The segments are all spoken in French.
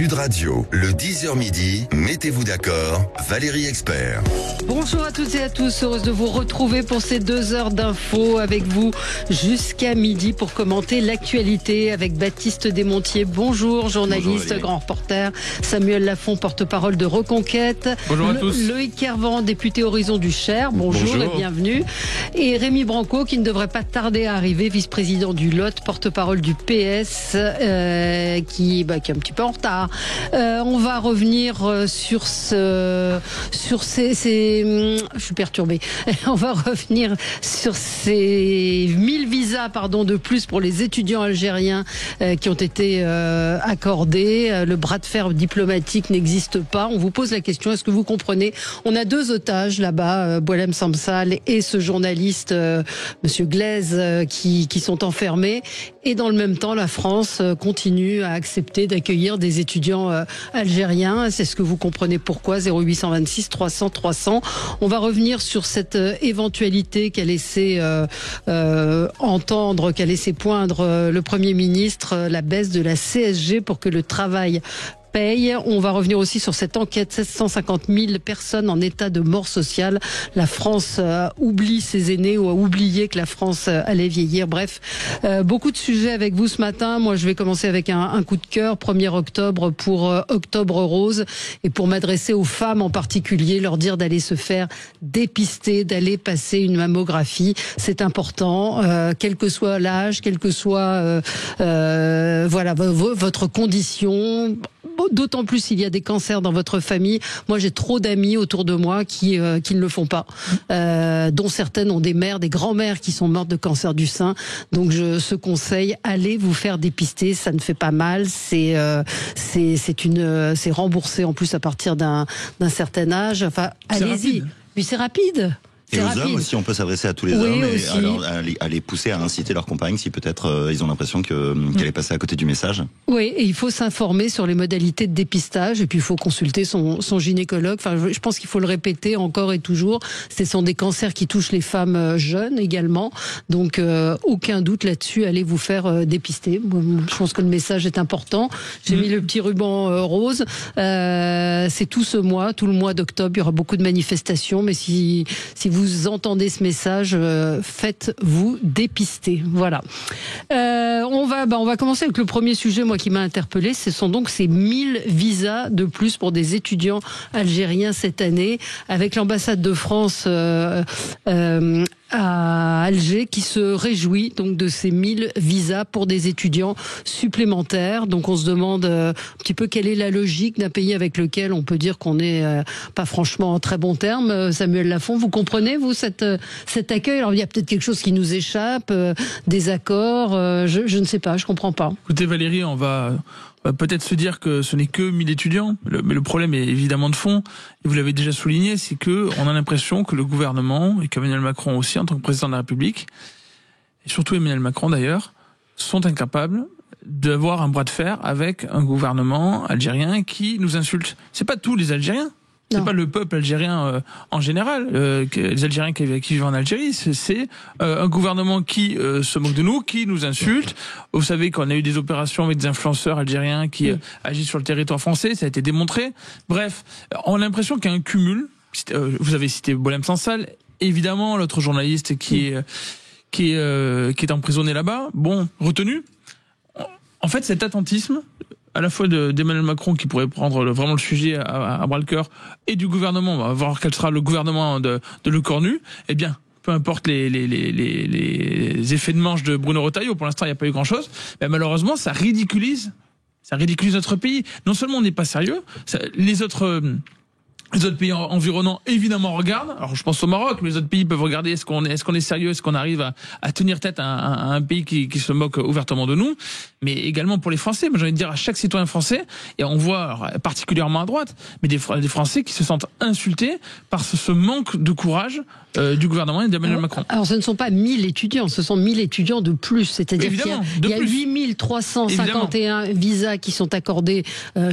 Sud Radio, le 10h midi, mettez-vous d'accord, Valérie Expert. Bonjour à toutes et à tous, heureuse de vous retrouver pour ces 2 heures d'infos avec vous jusqu'à midi pour commenter l'actualité avec Baptiste Desmontiers. Bonjour, journaliste, bonjour, grand reporter. Samuel Lafont, porte-parole de Reconquête. Bonjour à tous. Loïc Kervan, député Horizon du Cher. Bonjour et bienvenue. Et Rémi Branco, qui ne devrait pas tarder à arriver, vice-président du Lot, porte-parole du PS, qui est un petit peu en retard. On va revenir sur ces je suis perturbée. On va revenir sur ces 1000 visas de plus pour les étudiants algériens qui ont été accordés. Le bras de fer diplomatique n'existe pas. On vous pose la question, est-ce que vous comprenez? On a 2 otages là-bas, Boualem Samsal et ce journaliste, Monsieur Glaise, qui sont enfermés. Et dans le même temps, la France continue à accepter d'accueillir des étudiants algériens. C'est ce que vous comprenez pourquoi. 0826 300 300. On va revenir sur cette éventualité qu'a laissé entendre, qu'a laissé poindre le Premier ministre, la baisse de la CSG pour que le travail paye. On va revenir aussi sur cette enquête, 750 000 personnes en état de mort sociale. La France oublie ses aînés ou a oublié que la France allait vieillir. Bref, beaucoup de sujets avec vous ce matin. Moi, je vais commencer avec un coup de cœur. 1er octobre pour Octobre Rose et pour m'adresser aux femmes en particulier, leur dire d'aller se faire dépister, d'aller passer une mammographie. C'est important, quel que soit l'âge, quel que soit votre condition. D'autant plus s'il y a des cancers dans votre famille. Moi, j'ai trop d'amis autour de moi qui ne le font pas, dont certaines ont des mères, des grands-mères qui sont mortes de cancer du sein. Donc, ce conseil, allez vous faire dépister. Ça ne fait pas mal. C'est remboursé en plus à partir d'un certain âge. Enfin, allez-y. Puis c'est rapide. Et aux hommes aussi, on peut s'adresser à tous les hommes et alors, à les pousser à inciter leur compagne si peut-être ils ont l'impression qu'elle est passée à côté du message. Oui, et il faut s'informer sur les modalités de dépistage et puis il faut consulter son gynécologue. Enfin, je pense qu'il faut le répéter encore et toujours. Ce sont des cancers qui touchent les femmes jeunes également. Donc, aucun doute là-dessus, allez vous faire dépister. Je pense que le message est important. J'ai mis le petit ruban rose. C'est tout ce mois, tout le mois d'octobre. Il y aura beaucoup de manifestations, mais si vous entendez ce message, faites-vous dépister. Voilà. On va commencer avec le premier sujet, moi, qui m'a interpellé. Ce sont donc ces 1000 visas de plus pour des étudiants algériens cette année, avec l'ambassade de France à Alger qui se réjouit donc de ces 1000 visas pour des étudiants supplémentaires. Donc on se demande un petit peu quelle est la logique d'un pays avec lequel on peut dire qu'on n'est pas franchement en très bon terme. Samuel Lafont, vous comprenez vous cet accueil? Alors il y a peut-être quelque chose qui nous échappe, des accords, je ne sais pas, je comprends pas. Écoutez Valérie, on va peut-être se dire que ce n'est que 1000 étudiants, mais le problème est évidemment de fond, et vous l'avez déjà souligné, c'est que on a l'impression que le gouvernement, et qu'Emmanuel Macron aussi en tant que président de la République, et surtout Emmanuel Macron d'ailleurs, sont incapables d'avoir un bras de fer avec un gouvernement algérien qui nous insulte. C'est pas tous les Algériens. C'est pas le peuple algérien en général, les Algériens qui vivent en Algérie, c'est un gouvernement qui se moque de nous, qui nous insulte. Vous savez qu'on a eu des opérations avec des influenceurs algériens qui agissent sur le territoire français, ça a été démontré. Bref, on a l'impression qu'il y a un cumul. Vous avez cité Boualem Sansal, évidemment, l'autre journaliste qui est emprisonné là-bas. Bon, retenu. En fait, cet attentisme, à la fois d'Emmanuel Macron qui pourrait prendre vraiment le sujet à bras-le-cœur et du gouvernement, on va voir quel sera le gouvernement de Lecornu, eh bien, peu importe les effets de manche de Bruno Retailleau, pour l'instant il n'y a pas eu grand-chose, mais malheureusement ça ridiculise notre pays. Non seulement on n'est pas sérieux, les autres pays environnants, évidemment, regardent. Alors, je pense au Maroc, mais les autres pays peuvent regarder est-ce qu'on est sérieux, est-ce qu'on arrive à tenir tête à un pays qui se moque ouvertement de nous. Mais également pour les Français. Moi, j'ai envie de dire à chaque citoyen français, et on voit alors, particulièrement à droite, mais des Français qui se sentent insultés par ce manque de courage du gouvernement et d'Emmanuel Macron. Alors, ce ne sont pas 1000 étudiants, ce sont 1000 étudiants de plus. C'est-à-dire qu'il y a 8351 visas qui sont accordés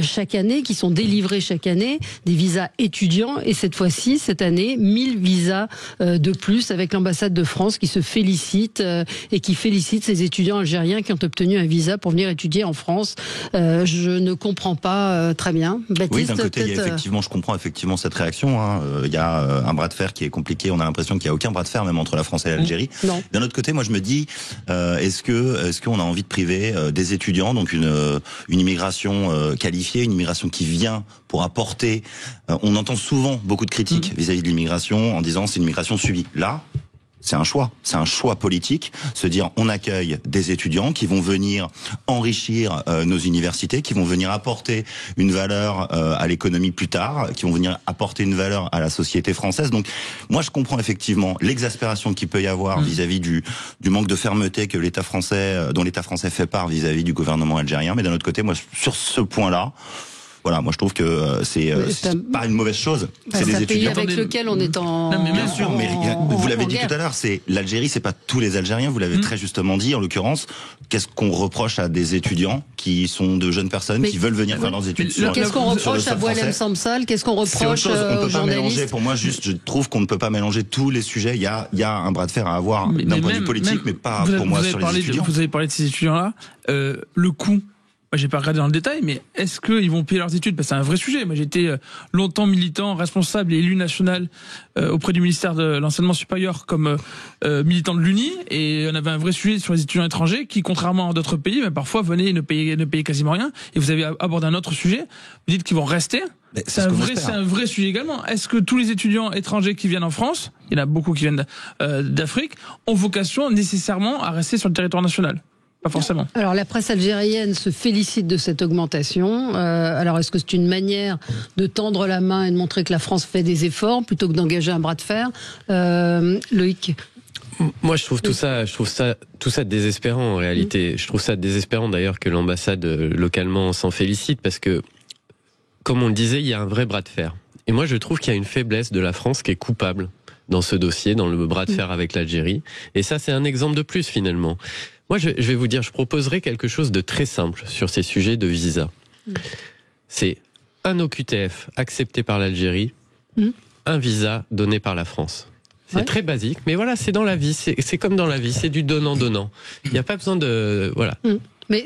chaque année, qui sont délivrés chaque année, des visas étudiants étudiants et cette fois-ci, cette année, 1000 visas de plus avec l'ambassade de France qui se félicite et qui félicite ces étudiants algériens qui ont obtenu un visa pour venir étudier en France. Je ne comprends pas très bien. Baptiste, oui, d'un côté, il y a effectivement, je comprends effectivement cette réaction. Hein. Il y a un bras de fer qui est compliqué. On a l'impression qu'il n'y a aucun bras de fer, même entre la France et l'Algérie. D'un autre côté, moi, je me dis, est-ce qu'on a envie de priver des étudiants, donc une immigration qualifiée, une immigration qui vient pour apporter. On entend souvent beaucoup de critiques vis-à-vis de l'immigration en disant c'est une immigration subie. Là, c'est un choix politique, se dire on accueille des étudiants qui vont venir enrichir nos universités, qui vont venir apporter une valeur à l'économie plus tard, qui vont venir apporter une valeur à la société française. Donc moi je comprends effectivement l'exaspération qu'il peut y avoir vis-à-vis du manque de fermeté que dont l'État français fait part vis-à-vis du gouvernement algérien, mais d'un autre côté, moi sur ce point-là, voilà, moi je trouve que c'est pas une mauvaise chose. C'est des étudiants avec lequel on est en. Non, mais bien sûr, mais vous l'avez dit tout à l'heure, c'est l'Algérie, c'est pas tous les Algériens. Vous l'avez très justement dit. En l'occurrence, qu'est-ce qu'on reproche à des étudiants qui sont de jeunes personnes qui veulent venir faire leurs études qu'est-ce qu'on reproche à Boualem Samsal? Qu'est-ce qu'on reproche aux journalistes? Pour moi, juste, je trouve qu'on ne peut pas mélanger tous les sujets. Il y a un bras de fer à avoir d'un point de vue politique, mais pas pour moi sur les étudiants. Vous avez parlé de ces étudiants-là. Le coût. Moi, j'ai pas regardé dans le détail, mais est-ce qu'ils vont payer leurs études? Parce que c'est un vrai sujet. Moi, j'ai été longtemps militant, responsable et élu national auprès du ministère de l'enseignement supérieur comme militant de l'UNI, et on avait un vrai sujet sur les étudiants étrangers qui, contrairement à d'autres pays, mais parfois venaient ne payer quasiment rien. Et vous avez abordé un autre sujet. Vous dites qu'ils vont rester. C'est un vrai sujet également. Est-ce que tous les étudiants étrangers qui viennent en France, il y en a beaucoup qui viennent d'Afrique, ont vocation nécessairement à rester sur le territoire national? Pas forcément. Alors la presse algérienne se félicite de cette augmentation. Alors est-ce que c'est une manière de tendre la main et de montrer que la France fait des efforts plutôt que d'engager un bras de fer? Loïc? Moi, je trouve tout ça désespérant en réalité. Je trouve ça désespérant d'ailleurs que l'ambassade localement s'en félicite parce que, comme on le disait, il y a un vrai bras de fer. Et moi, je trouve qu'il y a une faiblesse de la France qui est coupable dans ce dossier, dans le bras de fer avec l'Algérie. Et ça, c'est un exemple de plus finalement. Moi, je vais vous dire, je proposerai quelque chose de très simple sur ces sujets de visa. C'est un OQTF accepté par l'Algérie, un visa donné par la France. C'est très basique, mais voilà, c'est dans la vie, c'est comme dans la vie, c'est du donnant-donnant. Il n'y a pas besoin de... Voilà. Mais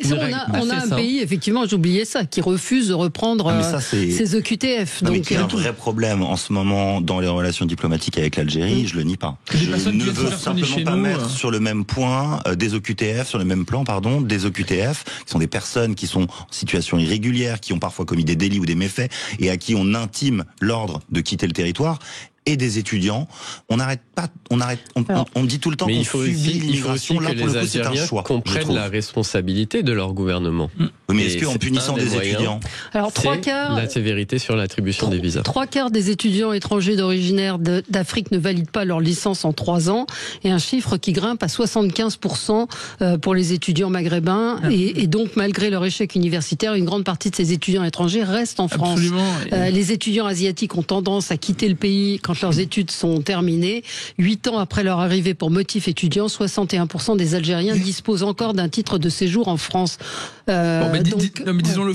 on a un pays, effectivement, j'oubliais ça, qui refuse de reprendre ces OQTF. Donc, il y a un vrai problème en ce moment dans les relations diplomatiques avec l'Algérie, je le nie pas. Je ne veux simplement pas mettre sur le même point des OQTF, sur le même plan, pardon, des OQTF, qui sont des personnes qui sont en situation irrégulière, qui ont parfois commis des délits ou des méfaits, et à qui on intime l'ordre de quitter le territoire, et des étudiants. On dit tout le temps qu'on subit l'immigration. Là, pour le coup, c'est un choix. Comprennent la responsabilité de leur gouvernement. Mais est-ce qu'en punissant des étudiants, alors la sévérité sur l'attribution des visas. 3/4 des étudiants étrangers originaires d'Afrique ne valident pas leur licence en 3 ans, et un chiffre qui grimpe à 75% pour les étudiants maghrébins. Et donc, malgré leur échec universitaire, une grande partie de ces étudiants étrangers restent en France. Les étudiants asiatiques ont tendance à quitter le pays quand leurs études sont terminées. 8 ans après leur arrivée pour motif étudiant, 61% des Algériens disposent encore d'un titre de séjour en France. Disons-le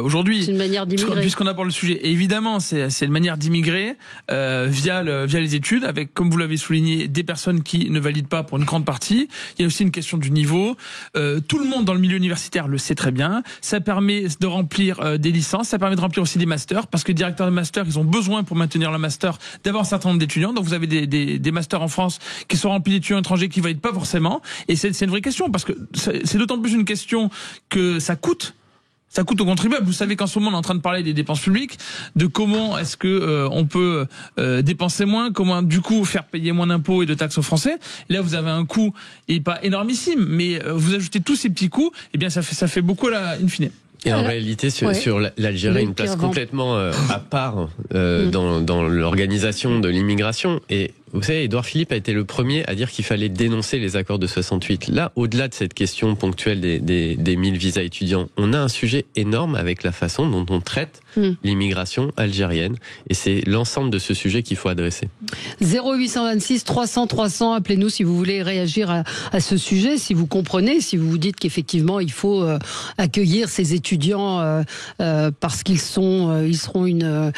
aujourd'hui. C'est une manière d'immigrer. Puisqu'on aborde le sujet, et évidemment, c'est une manière d'immigrer via les études, avec, comme vous l'avez souligné, des personnes qui ne valident pas pour une grande partie. Il y a aussi une question du niveau. Tout le monde dans le milieu universitaire le sait très bien. Ça permet de remplir des licences, ça permet de remplir aussi des masters, parce que les directeurs de master, ils ont besoin pour maintenir le master d'avoir un certain nombre d'étudiants. Donc vous avez des masters en France qui sont remplis d'étudiants étrangers qui ne valident pas forcément. Et c'est une vraie question, parce que c'est d'autant plus une question que ça coûte. Ça coûte aux contribuables. Vous savez qu'en ce moment, on est en train de parler des dépenses publiques, de comment est-ce que on peut dépenser moins, comment du coup faire payer moins d'impôts et de taxes aux Français. Et là, vous avez un coût, et pas énormissime, mais vous ajoutez tous ces petits coûts, et bien ça fait beaucoup là, in fine. Et en réalité, sur l'Algérie, une place complètement à part dans l'organisation de l'immigration. Et Vous savez, Édouard Philippe a été le premier à dire qu'il fallait dénoncer les accords de 68. Là, au-delà de cette question ponctuelle des 1000 visas étudiants, on a un sujet énorme avec la façon dont on traite l'immigration algérienne. Et c'est l'ensemble de ce sujet qu'il faut adresser. 0826 300 300, appelez-nous si vous voulez réagir à ce sujet, si vous comprenez, si vous vous dites qu'effectivement il faut accueillir ces étudiants parce qu'ils seront une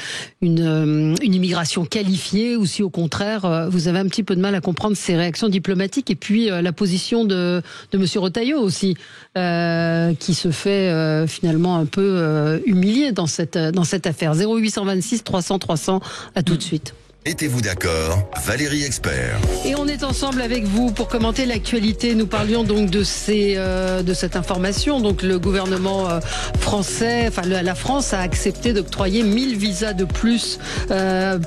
immigration qualifiée, ou si au contraire vous avez un petit peu de mal à comprendre ces réactions diplomatiques, et puis la position de Monsieur Retailleau aussi, qui se fait finalement un peu humilier dans cette affaire. 0826 300 300, à tout de suite. Mettez-vous d'accord, Valérie Expert. Et on est ensemble avec vous pour commenter l'actualité. Nous parlions donc de cette information. Donc le gouvernement français, la France a accepté d'octroyer 1000 visas de plus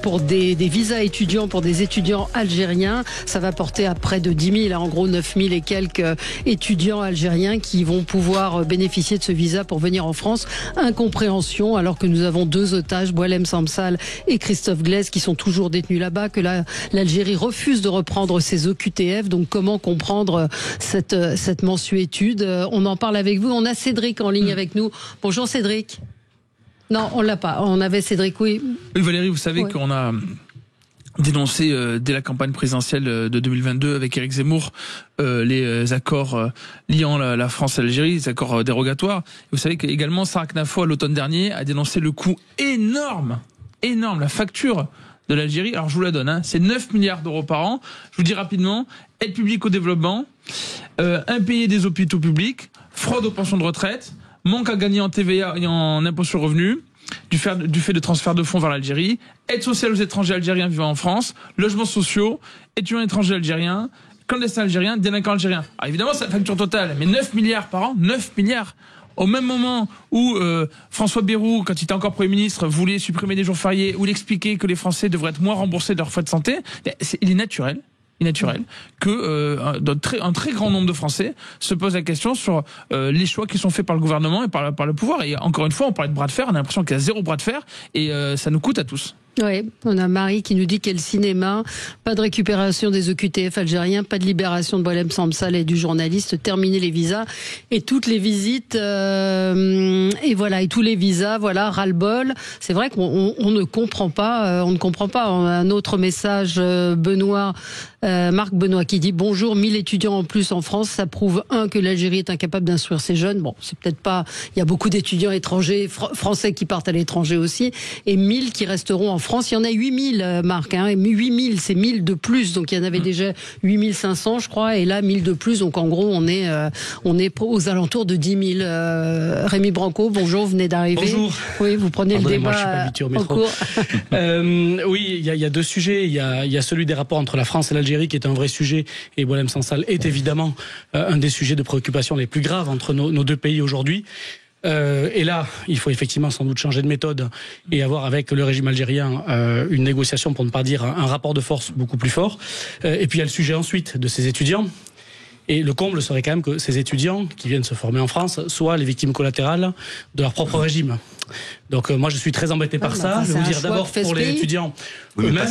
pour des visas étudiants pour des étudiants algériens. Ça va porter à près de 10 000, en gros 9 000 et quelques étudiants algériens qui vont pouvoir bénéficier de ce visa pour venir en France. Incompréhension, alors que nous avons 2 otages, Boualem Samsal et Christophe Glaise, qui sont toujours détenus là-bas, que l'Algérie refuse de reprendre ses OQTF. Donc comment comprendre cette mensuétude? On en parle avec vous. On a Cédric en ligne avec nous. Bonjour Cédric. Non, on l'a pas. On avait Cédric, oui. Oui, Valérie, vous savez qu'on a dénoncé dès la campagne présidentielle de 2022 avec Éric Zemmour les accords liant la France à l'Algérie, les accords dérogatoires. Vous savez qu'également Sarah Knafo, à l'automne dernier, a dénoncé le coût énorme, la facture de l'Algérie. Alors je vous la donne, c'est 9 milliards d'euros par an. Je vous dis rapidement: aide publique au développement, impayé des hôpitaux publics, fraude aux pensions de retraite, manque à gagner en TVA et en impôt sur le revenu, du fait de transfert de fonds vers l'Algérie, aide sociale aux étrangers algériens vivant en France, logements sociaux, étudiants étrangers algériens, clandestins algériens, délinquants algériens. Alors évidemment, c'est la facture totale, mais 9 milliards par an, 9 milliards. Au même moment où François Bayrou, quand il était encore Premier ministre, voulait supprimer des jours fériés, où il expliquait que les Français devraient être moins remboursés de leurs frais de santé, il est naturel que un très grand nombre de Français se posent la question sur les choix qui sont faits par le gouvernement et par le pouvoir. Et encore une fois, on parlait de bras de fer, on a l'impression qu'il y a 0 bras de fer, et ça nous coûte à tous. Oui, on a Marie qui nous dit quel cinéma, pas de récupération des OQTF algériens, pas de libération de Boualem Samsal et du journaliste, terminer les visas et toutes les visites et voilà, et tous les visas, voilà, ras-le-bol. C'est vrai qu'on ne comprend pas, On a un autre message, Marc Benoît qui dit: bonjour, 1000 étudiants en plus en France, ça prouve que l'Algérie est incapable d'instruire ses jeunes. Bon, c'est peut-être pas, il y a beaucoup d'étudiants étrangers, français qui partent à l'étranger aussi, et 1000 qui resteront en France. Il y en a 8000, Marc, 8000, c'est 1000 de plus, donc il y en avait déjà 8500, je crois, et là 1000 de plus, donc en gros on est aux alentours de 10 000. Rémi Branco, bonjour, vous venez d'arriver. Bonjour. Oui, vous prenez le débat. Moi, je suis pas habitué au métro. Oui, il y a 2 sujets. Il y a celui des rapports entre la France et l'Algérie qui est un vrai sujet, et Boualem Samsal est évidemment un des sujets de préoccupation les plus graves entre nos 2 pays aujourd'hui. Et là, il faut effectivement sans doute changer de méthode et avoir avec le régime algérien une négociation, pour ne pas dire un rapport de force beaucoup plus fort. Et puis il y a le sujet ensuite de ces étudiants. Et le comble serait quand même que ces étudiants qui viennent se former en France soient les victimes collatérales de leur propre régime. Donc moi je suis très embêté par ça. Je vais vous dire d'abord pour les étudiants eux-mêmes,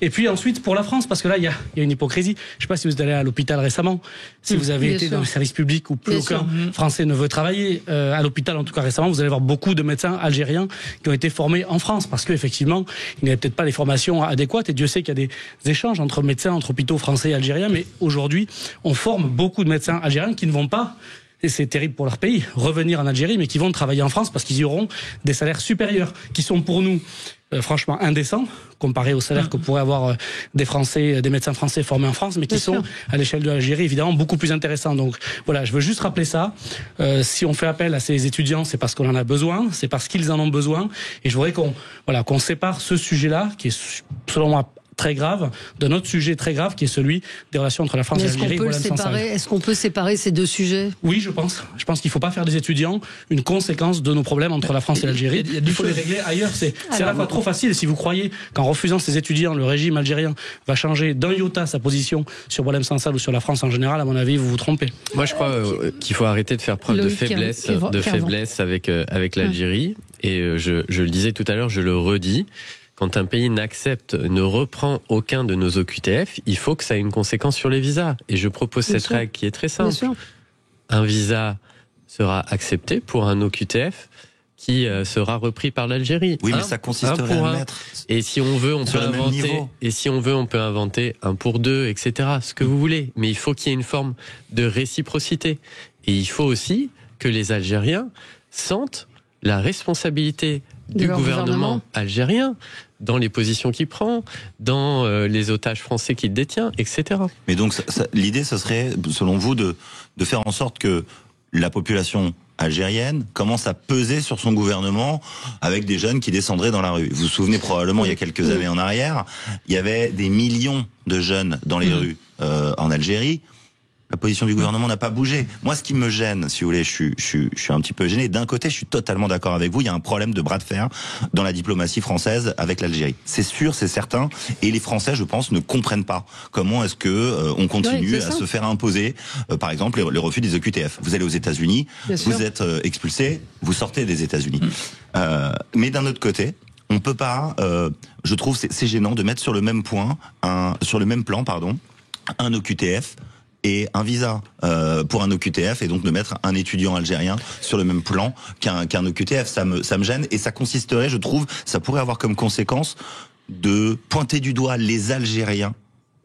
et puis ensuite pour la France, parce que là il y a une hypocrisie. Je ne sais pas si vous êtes allé à l'hôpital récemment, si vous avez été dans le service public où plus aucun Français ne veut travailler. À l'hôpital en tout cas récemment, vous allez voir beaucoup de médecins algériens qui ont été formés en France, parce qu'effectivement il n'y avait peut-être pas les formations adéquates, et Dieu sait qu'il y a des échanges entre médecins, entre hôpitaux français et algériens, mais aujourd'hui on forme beaucoup de médecins algériens qui ne vont pas, et c'est terrible pour leur pays, revenir en Algérie, mais qui vont travailler en France parce qu'ils y auront des salaires supérieurs, qui sont pour nous franchement indécents, comparés aux salaires que pourraient avoir des médecins français formés en France, mais qui sont, à l'échelle de l'Algérie, évidemment, beaucoup plus intéressants. Donc voilà, je veux juste rappeler ça. Si on fait appel à ces étudiants, c'est parce qu'on en a besoin, c'est parce qu'ils en ont besoin, et je voudrais qu'on sépare ce sujet-là, qui est, selon moi, très grave, d'un autre sujet très grave qui est celui des relations entre la France et l'Algérie. Est-ce qu'on peut séparer ces 2 sujets? Oui, je pense qu'il ne faut pas faire des étudiants une conséquence de nos problèmes entre la France et l'Algérie. Il faut les régler ailleurs. C'est à la fois trop facile. Si vous croyez qu'en refusant ces étudiants, le régime algérien va changer d'un iota sa position sur Boualem Samsal ou sur la France en général, à mon avis, vous vous trompez. Moi, je crois qu'il faut arrêter de faire preuve de faiblesse avec l'Algérie. Et je le disais tout à l'heure, je le redis. quand un pays ne reprend aucun de nos OQTF, il faut que ça ait une conséquence sur les visas. Et je propose cette règle qui est très simple. Un visa sera accepté pour un OQTF qui sera repris par l'Algérie. Oui, mais ça consisterait à mettre. Et si on veut, on peut inventer. Et si on veut, on peut inventer 1 pour 2, etc. Ce que vous voulez. Mais il faut qu'il y ait une forme de réciprocité. Et il faut aussi que les Algériens sentent la responsabilité du gouvernement algérien dans les positions qu'il prend, dans les otages français qu'il détient, etc. Mais donc, l'idée, ce serait, selon vous, de faire en sorte que la population algérienne commence à peser sur son gouvernement avec des jeunes qui descendraient dans la rue. Vous vous souvenez probablement, il y a quelques années en arrière, il y avait des millions de jeunes dans les rues en Algérie. La position du gouvernement n'a pas bougé. Moi, ce qui me gêne, si vous voulez, je suis un petit peu gêné. D'un côté, je suis totalement d'accord avec vous. Il y a un problème de bras de fer dans la diplomatie française avec l'Algérie. C'est sûr, c'est certain. Et les Français, je pense, ne comprennent pas comment est-ce que on continue à se faire imposer, par exemple, les refus des OQTF. Vous allez aux États-Unis, vous êtes expulsé, vous sortez des États-Unis. Mais d'un autre côté, on peut pas. Je trouve c'est gênant de mettre sur le même plan, un OQTF et un visa pour un OQTF, et donc de mettre un étudiant algérien sur le même plan qu'un OQTF. Ça me gêne, et ça consisterait, je trouve, ça pourrait avoir comme conséquence de pointer du doigt les Algériens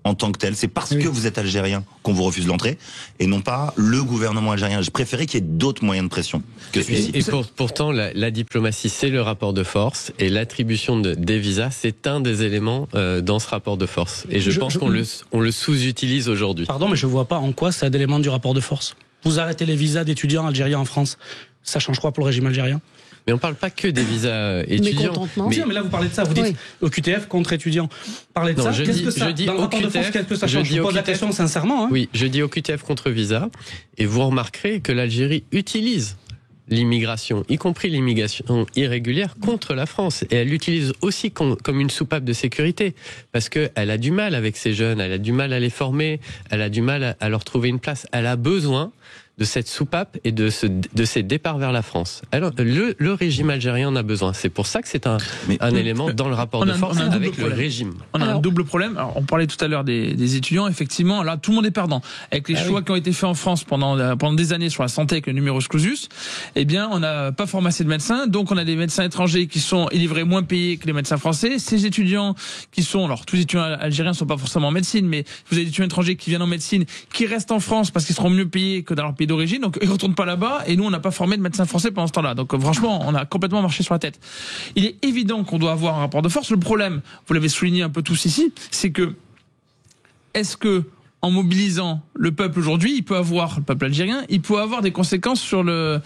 en tant que tels. C'est parce que vous êtes algérien qu'on vous refuse l'entrée, et non pas le gouvernement algérien. Je préférais qu'il y ait d'autres moyens de pression que celui-ci. Et pourtant, la diplomatie, c'est le rapport de force, et l'attribution des visas, c'est un des éléments dans ce rapport de force. Et je pense qu'on le sous-utilise aujourd'hui. Pardon, mais je vois pas en quoi c'est un élément du rapport de force. Vous arrêtez les visas d'étudiants algériens en France, ça change quoi pour le régime algérien ? Mais on ne parle pas que des visas étudiants. Mais là, vous parlez de ça. Vous dites OQTF contre étudiants. Parlez de ça. Qu'est-ce que ça dans le rapport de force, qu'est-ce que ça change ? Je pose la question sincèrement. Oui, je dis OQTF contre visa. Et vous remarquerez que l'Algérie utilise l'immigration, y compris l'immigration irrégulière, contre la France. Et elle l'utilise aussi comme une soupape de sécurité. Parce qu'elle a du mal avec ces jeunes, elle a du mal à les former, elle a du mal à leur trouver une place. Elle a besoin de cette soupape et de ces départs vers la France. Alors, le régime algérien en a besoin. C'est pour ça que c'est un élément dans le rapport de force avec le régime. On a un double problème. Alors, on parlait tout à l'heure des étudiants. Effectivement, là, tout le monde est perdant. Avec les choix qui ont été faits en France pendant des années sur la santé avec le numerus clausus, eh bien, on n'a pas formé assez de médecins. Donc, on a des médecins étrangers qui sont livrés moins payés que les médecins français. Ces étudiants qui sont, alors, tous les étudiants algériens ne sont pas forcément en médecine, mais vous avez des étudiants étrangers qui viennent en médecine, qui restent en France parce qu'ils seront mieux payés que dans leur pays d'origine, donc ils retournent pas là-bas, et nous on n'a pas formé de médecins français pendant ce temps-là. Donc franchement, on a complètement marché sur la tête. Il est évident qu'on doit avoir un rapport de force. Le problème, vous l'avez souligné un peu tous ici, c'est que est-ce que en mobilisant le peuple aujourd'hui, le peuple algérien, il peut avoir des conséquences sur le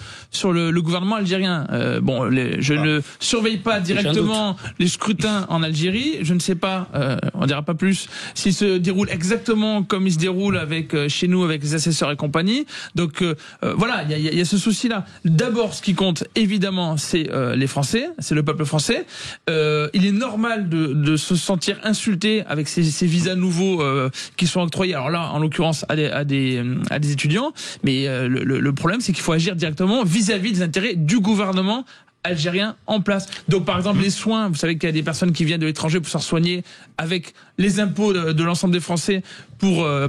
gouvernement algérien. Je ne surveille pas directement les scrutins en Algérie. Je ne sais pas, on dira pas plus, s'ils se déroulent exactement comme ils se déroulent chez nous, avec les assesseurs et compagnie. Donc voilà, il y a ce souci-là. D'abord, ce qui compte, évidemment, c'est les Français, c'est le peuple français. Il est normal de se sentir insulté avec ces visas nouveaux qui sont octroyés. Alors là, en l'occurrence, à des étudiants, mais le problème, c'est qu'il faut agir directement vis-à-vis des intérêts du gouvernement algérien en place. Donc, par exemple, les soins, vous savez qu'il y a des personnes qui viennent de l'étranger pour se faire soigner avec les impôts de l'ensemble des Français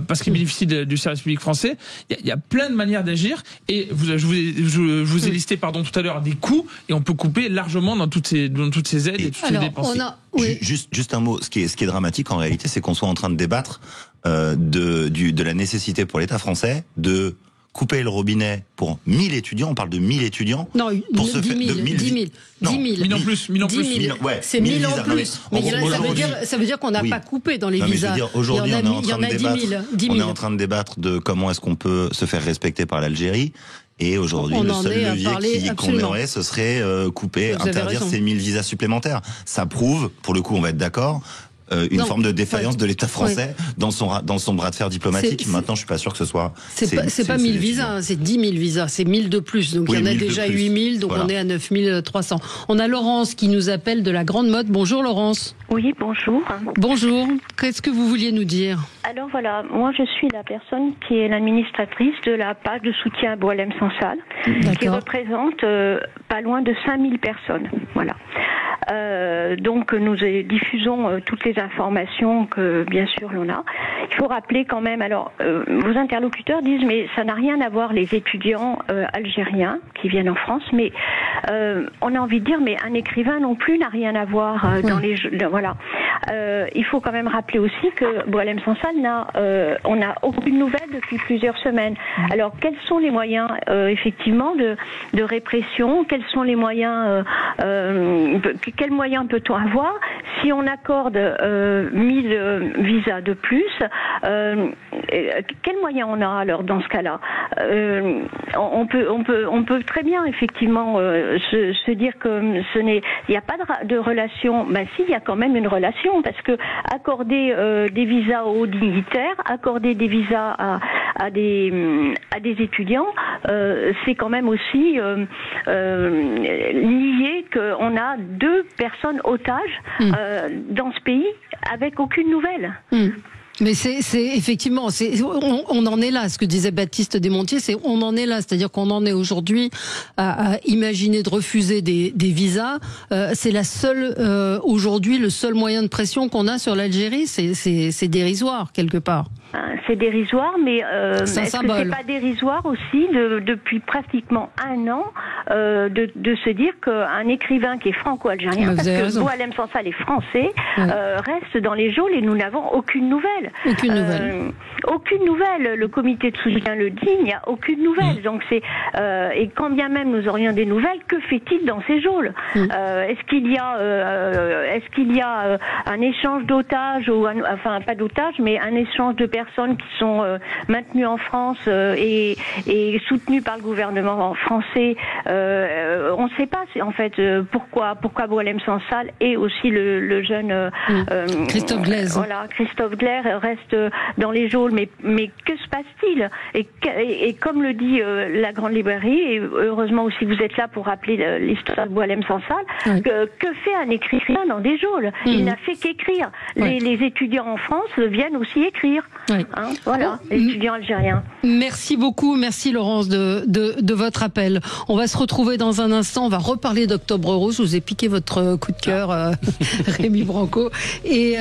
parce qu'ils bénéficient du service public français. Il y a plein de manières d'agir, et je vous ai listé tout à l'heure des coûts, et on peut couper largement dans toutes ces aides et toutes ces dépenses. Juste un mot, ce qui est dramatique en réalité, c'est qu'on soit en train de débattre de la nécessité pour l'État français de couper le robinet pour 1000 étudiants. On parle de 1000 étudiants. Non, 10 000. 10 000 en plus. 1000 en plus. C'est 1000 en plus. Mais ça veut dire qu'on n'a pas coupé dans les visas. Aujourd'hui, on est en train de débattre de comment est-ce qu'on peut se faire respecter par l'Algérie. Et aujourd'hui, le seul levier qu'on aurait, ce serait couper, interdire ces 1000 visas supplémentaires. Ça prouve, pour le coup, on va être d'accord, une forme de défaillance de l'État français dans son bras de fer diplomatique. Maintenant, je suis pas sûr que ce soit... C'est pas 1000 visas, c'est 10 000 visas, c'est 1000 de plus. Donc il y en a déjà 8000, donc on est à 9300. On a Laurence qui nous appelle de la Grande Motte. Bonjour Laurence. Oui, bonjour. Bonjour. Qu'est-ce que vous vouliez nous dire ? Alors voilà, moi je suis la personne qui est l'administratrice de la page de soutien à Boualem Sansal, qui représente pas loin de 5000 personnes. Voilà. Donc nous diffusons toutes les informations que bien sûr l'on a. Il faut rappeler quand même, alors vos interlocuteurs disent mais ça n'a rien à voir les étudiants algériens qui viennent en France, mais on a envie de dire mais un écrivain non plus n'a rien à voir dans les jeux, voilà. Il faut quand même rappeler aussi que Boualem Sansal on n'a aucune nouvelle depuis plusieurs semaines. Alors quels sont les moyens effectivement de répression? Quels sont les moyens quels moyens peut-on avoir si on accorde 1000 visas de plus? Quels moyens on a alors dans ce cas-là? On peut très bien effectivement se dire que il n'y a pas de relation. Ben si, il y a quand même une relation, parce que accorder des visas aux dignitaires, accorder des visas à des étudiants, c'est quand même aussi nier qu'on a 2 personnes otages dans ce pays avec aucune nouvelle. Mais c'est effectivement, on en est là. Ce que disait Baptiste Desmontiers, on en est là, c'est-à-dire qu'on en est aujourd'hui à imaginer de refuser des visas. C'est la seule aujourd'hui le seul moyen de pression qu'on a sur l'Algérie. C'est dérisoire quelque part. C'est dérisoire, mais est-ce que c'est pas dérisoire aussi depuis pratiquement 1 an de se dire qu'un écrivain qui est franco-algérien, parce que Boualem Sansal est français, reste dans les geôles et nous n'avons aucune nouvelle. Aucune nouvelle. Aucune nouvelle. Le comité de soutien le dit, il n'y a aucune nouvelle. Donc et quand bien même nous aurions des nouvelles, que fait-il dans ces geôles? Est-ce qu'il y a un échange d'otages enfin pas d'otages, mais un échange de personnes qui sont maintenues en France et soutenues par le gouvernement français? On ne sait pas en fait pourquoi Boualem Sansal et aussi le jeune Christophe Glaise. Voilà, Christophe Glaise reste dans les geôles, mais que se passe-t-il? Et comme le dit la Grande Librairie, et heureusement aussi vous êtes là pour rappeler l'histoire de Boualem Sansal, que fait un écrivain dans des geôles? Il n'a fait qu'écrire. Les étudiants en France viennent aussi écrire. Voilà, les étudiants algériens. Merci beaucoup, merci Laurence de votre appel. On va se retrouver dans un instant, on va reparler d'Octobre Rose. Je vous ai piqué votre coup de cœur, Rémi Branco, et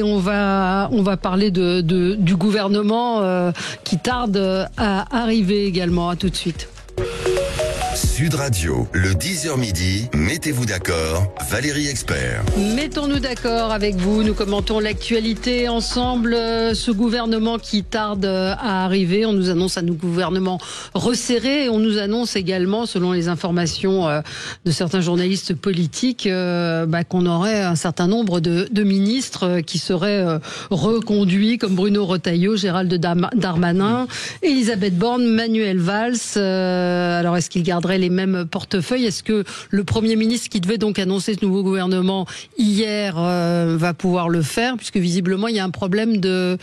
on va parler du gouvernement qui tarde à arriver également. À tout de suite. Sud Radio, le 10h midi, mettez-vous d'accord, Valérie Expert. Mettons-nous d'accord avec vous, nous commentons l'actualité ensemble, ce gouvernement qui tarde à arriver. On nous annonce un gouvernement resserré et on nous annonce également, selon les informations de certains journalistes politiques, qu'on aurait un certain nombre de ministres qui seraient reconduits, comme Bruno Retailleau, Gérald Darmanin, Elisabeth Borne, Manuel Valls. Alors est-ce qu'ils garderaient les mêmes portefeuilles? Est-ce que le Premier ministre qui devait donc annoncer ce nouveau gouvernement hier va pouvoir le faire, puisque visiblement il y a un problème de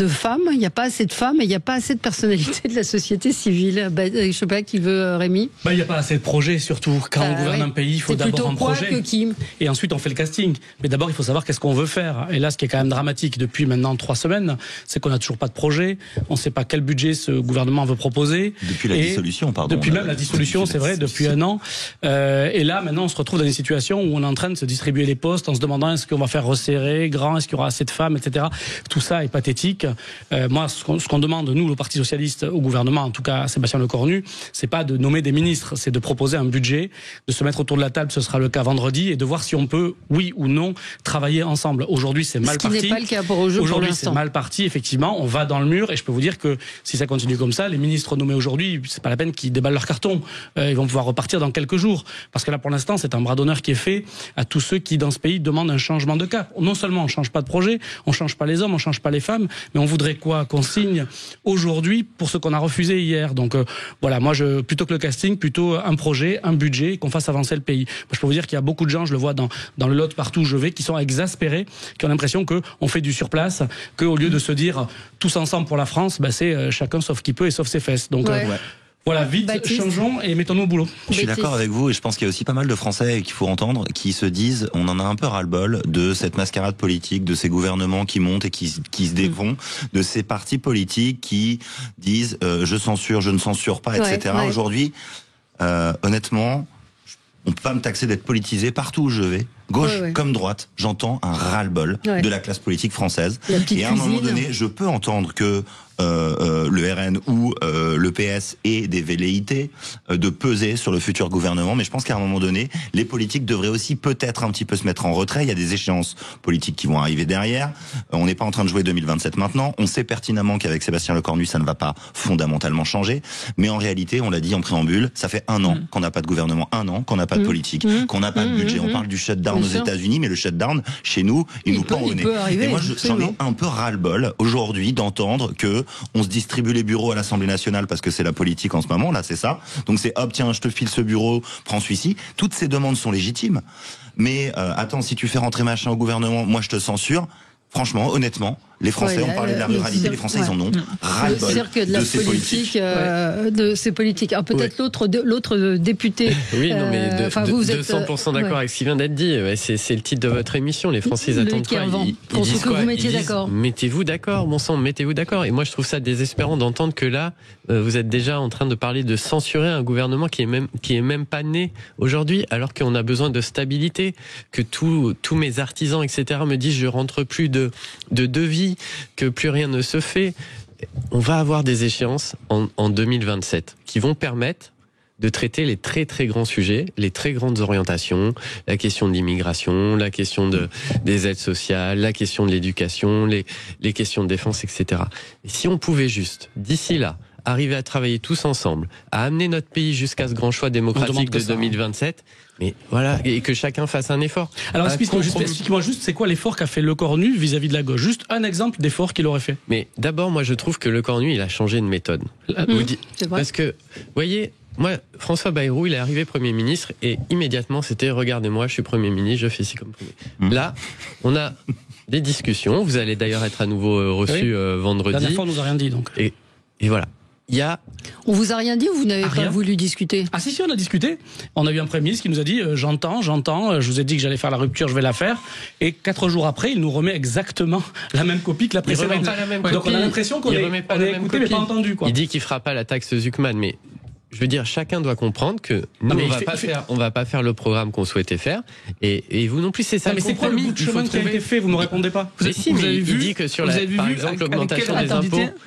femmes, il n'y a pas assez de femmes et il n'y a pas assez de personnalités de la société civile. Je ne sais pas qui veut, Rémi. Il n'y a pas assez de projets, surtout. Quand on gouverne un pays, il faut d'abord un projet. Que qui et ensuite, on fait le casting. Mais d'abord, il faut savoir qu'est-ce qu'on veut faire. Et là, ce qui est quand même dramatique depuis maintenant 3 semaines, c'est qu'on n'a toujours pas de projet. On ne sait pas quel budget ce gouvernement veut proposer. Depuis la dissolution, pardon. Depuis même la dissolution, c'est vrai, depuis 1 an. Et là, maintenant, on se retrouve dans une situation où on est en train de se distribuer les postes en se demandant est-ce qu'on va faire resserrer, grand, est-ce qu'il y aura assez de femmes, etc. Tout ça est pathétique. Moi, ce qu'on demande, nous, le Parti Socialiste, au gouvernement, en tout cas à Sébastien Lecornu, c'est pas de nommer des ministres, c'est de proposer un budget, de se mettre autour de la table, ce sera le cas vendredi, et de voir si on peut, oui ou non, travailler ensemble. Aujourd'hui, c'est mal parti. Ce qui n'est pas le cas pour aujourd'hui. Aujourd'hui, c'est mal parti, effectivement. On va dans le mur, et je peux vous dire que si ça continue comme ça, les ministres nommés aujourd'hui, c'est pas la peine qu'ils déballent leur carton. Ils vont pouvoir repartir dans quelques jours. Parce que là, pour l'instant, c'est un bras d'honneur qui est fait à tous ceux qui, dans ce pays, demandent un changement de cap. Non seulement on change pas de projet, on change pas les hommes, on change pas les femmes, mais on voudrait quoi? Qu'on signe aujourd'hui pour ce qu'on a refusé hier. Donc voilà, moi plutôt que le casting, plutôt un projet, un budget, qu'on fasse avancer le pays. Moi, je peux vous dire qu'il y a beaucoup de gens, je le vois dans le Lot, partout où je vais, qui sont exaspérés, qui ont l'impression que on fait du surplace, que au lieu de se dire tous ensemble pour la France, c'est chacun sauf qui peut et sauf ses fesses. Donc voilà, vite, Baptiste. Changeons et mettons-nous au boulot. Je suis d'accord avec vous et je pense qu'il y a aussi pas mal de Français qu'il faut entendre qui se disent on en a un peu ras-le-bol de cette mascarade politique, de ces gouvernements qui montent et qui se défont, de ces partis politiques qui disent je censure, je ne censure pas, etc. Aujourd'hui, honnêtement, on peut pas me taxer d'être politisé partout où je vais. Gauche comme droite, j'entends un ras-le-bol de la classe politique française. Et à un moment donné, je peux entendre que le RN ou le PS ait des velléités de peser sur le futur gouvernement, mais je pense qu'à un moment donné, les politiques devraient aussi peut-être un petit peu se mettre en retrait. Il y a des échéances politiques qui vont arriver derrière. On n'est pas en train de jouer 2027 maintenant. On sait pertinemment qu'avec Sébastien Lecornu, ça ne va pas fondamentalement changer. Mais en réalité, on l'a dit en préambule, ça fait 1 an qu'on n'a pas de gouvernement, 1 an qu'on n'a pas de politique, qu'on n'a pas de budget. On parle du shutdown aux États-Unis, mais le shutdown chez nous, il nous pend au nez. Et moi, j'en ai un peu ras-le-bol aujourd'hui d'entendre que on se distribue les bureaux à l'Assemblée nationale parce que c'est la politique en ce moment. Là, c'est ça. Donc c'est hop, tiens, je te file ce bureau, prends celui-ci. Toutes ces demandes sont légitimes. Mais attends, si tu fais rentrer machin au gouvernement, moi je te censure. Franchement, honnêtement, les Français ont parlé de la ruralité, les Français ils en ont ras-le-bol de ces politiques. De ces politiques. Alors peut-être l'autre député. Oui, non, mais 200% d'accord avec ce qui vient d'être dit. C'est le titre de votre émission. Les Français attendent quoi? Ils disent que vous mettiez d'accord. Mettez-vous d'accord, bon sang, mettez-vous d'accord. Et moi, je trouve ça désespérant d'entendre que là, vous êtes déjà en train de parler de censurer un gouvernement qui est même pas né aujourd'hui, alors qu'on a besoin de stabilité, que tous mes artisans, etc., me disent je rentre plus de devis, que plus rien ne se fait. On va avoir des échéances en 2027 qui vont permettre de traiter les très très grands sujets, les très grandes orientations, la question de l'immigration, la question des aides sociales, la question de l'éducation, les questions de défense, etc. Et si on pouvait juste, d'ici là, arriver à travailler tous ensemble, à amener notre pays jusqu'à ce grand choix démocratique de 2027, mais voilà, et que chacun fasse un effort. Alors explique-moi juste, c'est quoi l'effort qu'a fait Lecornu vis-à-vis de la gauche? Juste un exemple d'effort qu'il aurait fait. Mais d'abord, moi je trouve que Lecornu, il a changé de méthode. C'est vrai. Parce que, vous voyez, moi, François Bayrou, il est arrivé Premier ministre et immédiatement c'était « Regardez-moi, je suis Premier ministre, je fais ci comme Premier ». Là, on a des discussions, vous allez d'ailleurs être à nouveau reçu vendredi. La dernière fois, on nous a rien dit donc. Et voilà. On vous a rien dit ou vous n'avez pas voulu discuter? Ah si, on a discuté. On a eu un Premier ministre qui nous a dit j'entends, je vous ai dit que j'allais faire la rupture, je vais la faire. Et 4 jours après, il nous remet exactement la même copie que la précédente. Il remet pas la même copie. Donc on a l'impression qu'on a écouté mais pas entendu. Il dit qu'il fera pas la taxe Zuckman, mais je veux dire, chacun doit comprendre que nous, on va pas faire le programme qu'on souhaitait faire, et vous non plus, c'est ça. Mais c'est quoi le bout de chemin qui a été fait? Vous me répondez pas. Vous avez vu, il dit que sur par exemple,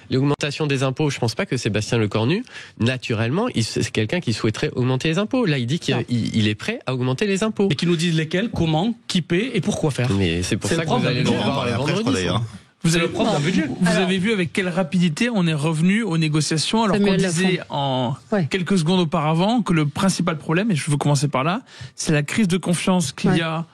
l'augmentation des impôts, je pense pas que Sébastien Lecornu, naturellement, c'est quelqu'un qui souhaiterait augmenter les impôts. Là, il dit qu'il est prêt à augmenter les impôts. Et qui nous disent lesquels, comment, qui paie et pourquoi faire. Mais c'est pour ça que vous allez le voir vendredi, d'ailleurs. Vous avez vu avec quelle rapidité on est revenu aux négociations, alors qu'on disait en quelques secondes auparavant que le principal problème, et je veux commencer par là, c'est la crise de confiance qu'il y a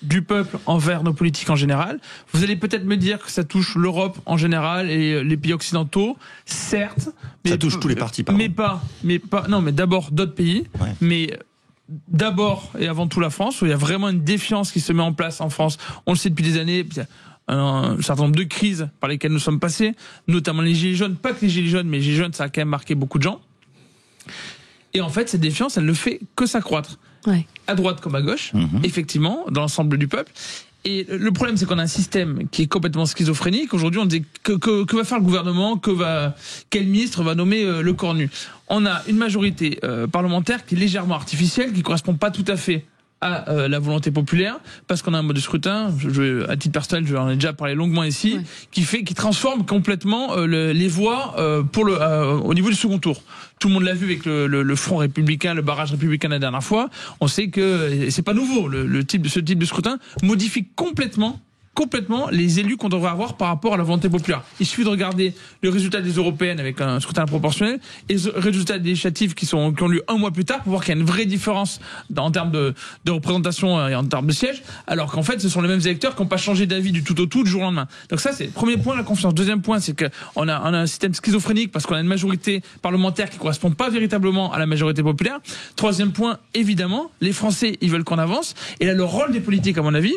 du peuple envers nos politiques en général. Vous allez peut-être me dire que ça touche l'Europe en général et les pays occidentaux, certes. Ça touche tous les partis, mais d'abord d'autres pays, mais d'abord et avant tout la France, où il y a vraiment une défiance qui se met en place en France. On le sait depuis des années. Un certain nombre de crises par lesquelles nous sommes passés, notamment les gilets jaunes, pas que les gilets jaunes, mais les gilets jaunes, ça a quand même marqué beaucoup de gens. Et en fait, cette défiance, elle ne fait que s'accroître. À droite comme à gauche, effectivement, dans l'ensemble du peuple. Et le problème, c'est qu'on a un système qui est complètement schizophrénique. Aujourd'hui, on dit que va faire le gouvernement, quel ministre va nommer Lecornu. On a une majorité parlementaire qui est légèrement artificielle, qui correspond pas tout à fait à la volonté populaire, parce qu'on a un mode de scrutin, à titre personnel, j'en ai déjà parlé longuement ici, qui transforme complètement les voix au niveau du second tour. Tout le monde l'a vu avec le front républicain, le barrage républicain la dernière fois. On sait que c'est pas nouveau. Ce type de scrutin modifie complètement les élus qu'on devrait avoir par rapport à la volonté populaire. Il suffit de regarder le résultat des européennes avec un scrutin proportionnel et le résultat des législatives qui ont lieu 1 mois plus tard pour voir qu'il y a une vraie différence en termes de représentation et en termes de sièges, alors qu'en fait ce sont les mêmes électeurs qui n'ont pas changé d'avis du tout au tout du jour au lendemain. Donc ça c'est le premier point, la confiance. Deuxième point, c'est qu'on a un système schizophrénique parce qu'on a une majorité parlementaire qui ne correspond pas véritablement à la majorité populaire. Troisième point, évidemment, les Français ils veulent qu'on avance, et là le rôle des politiques, à mon avis,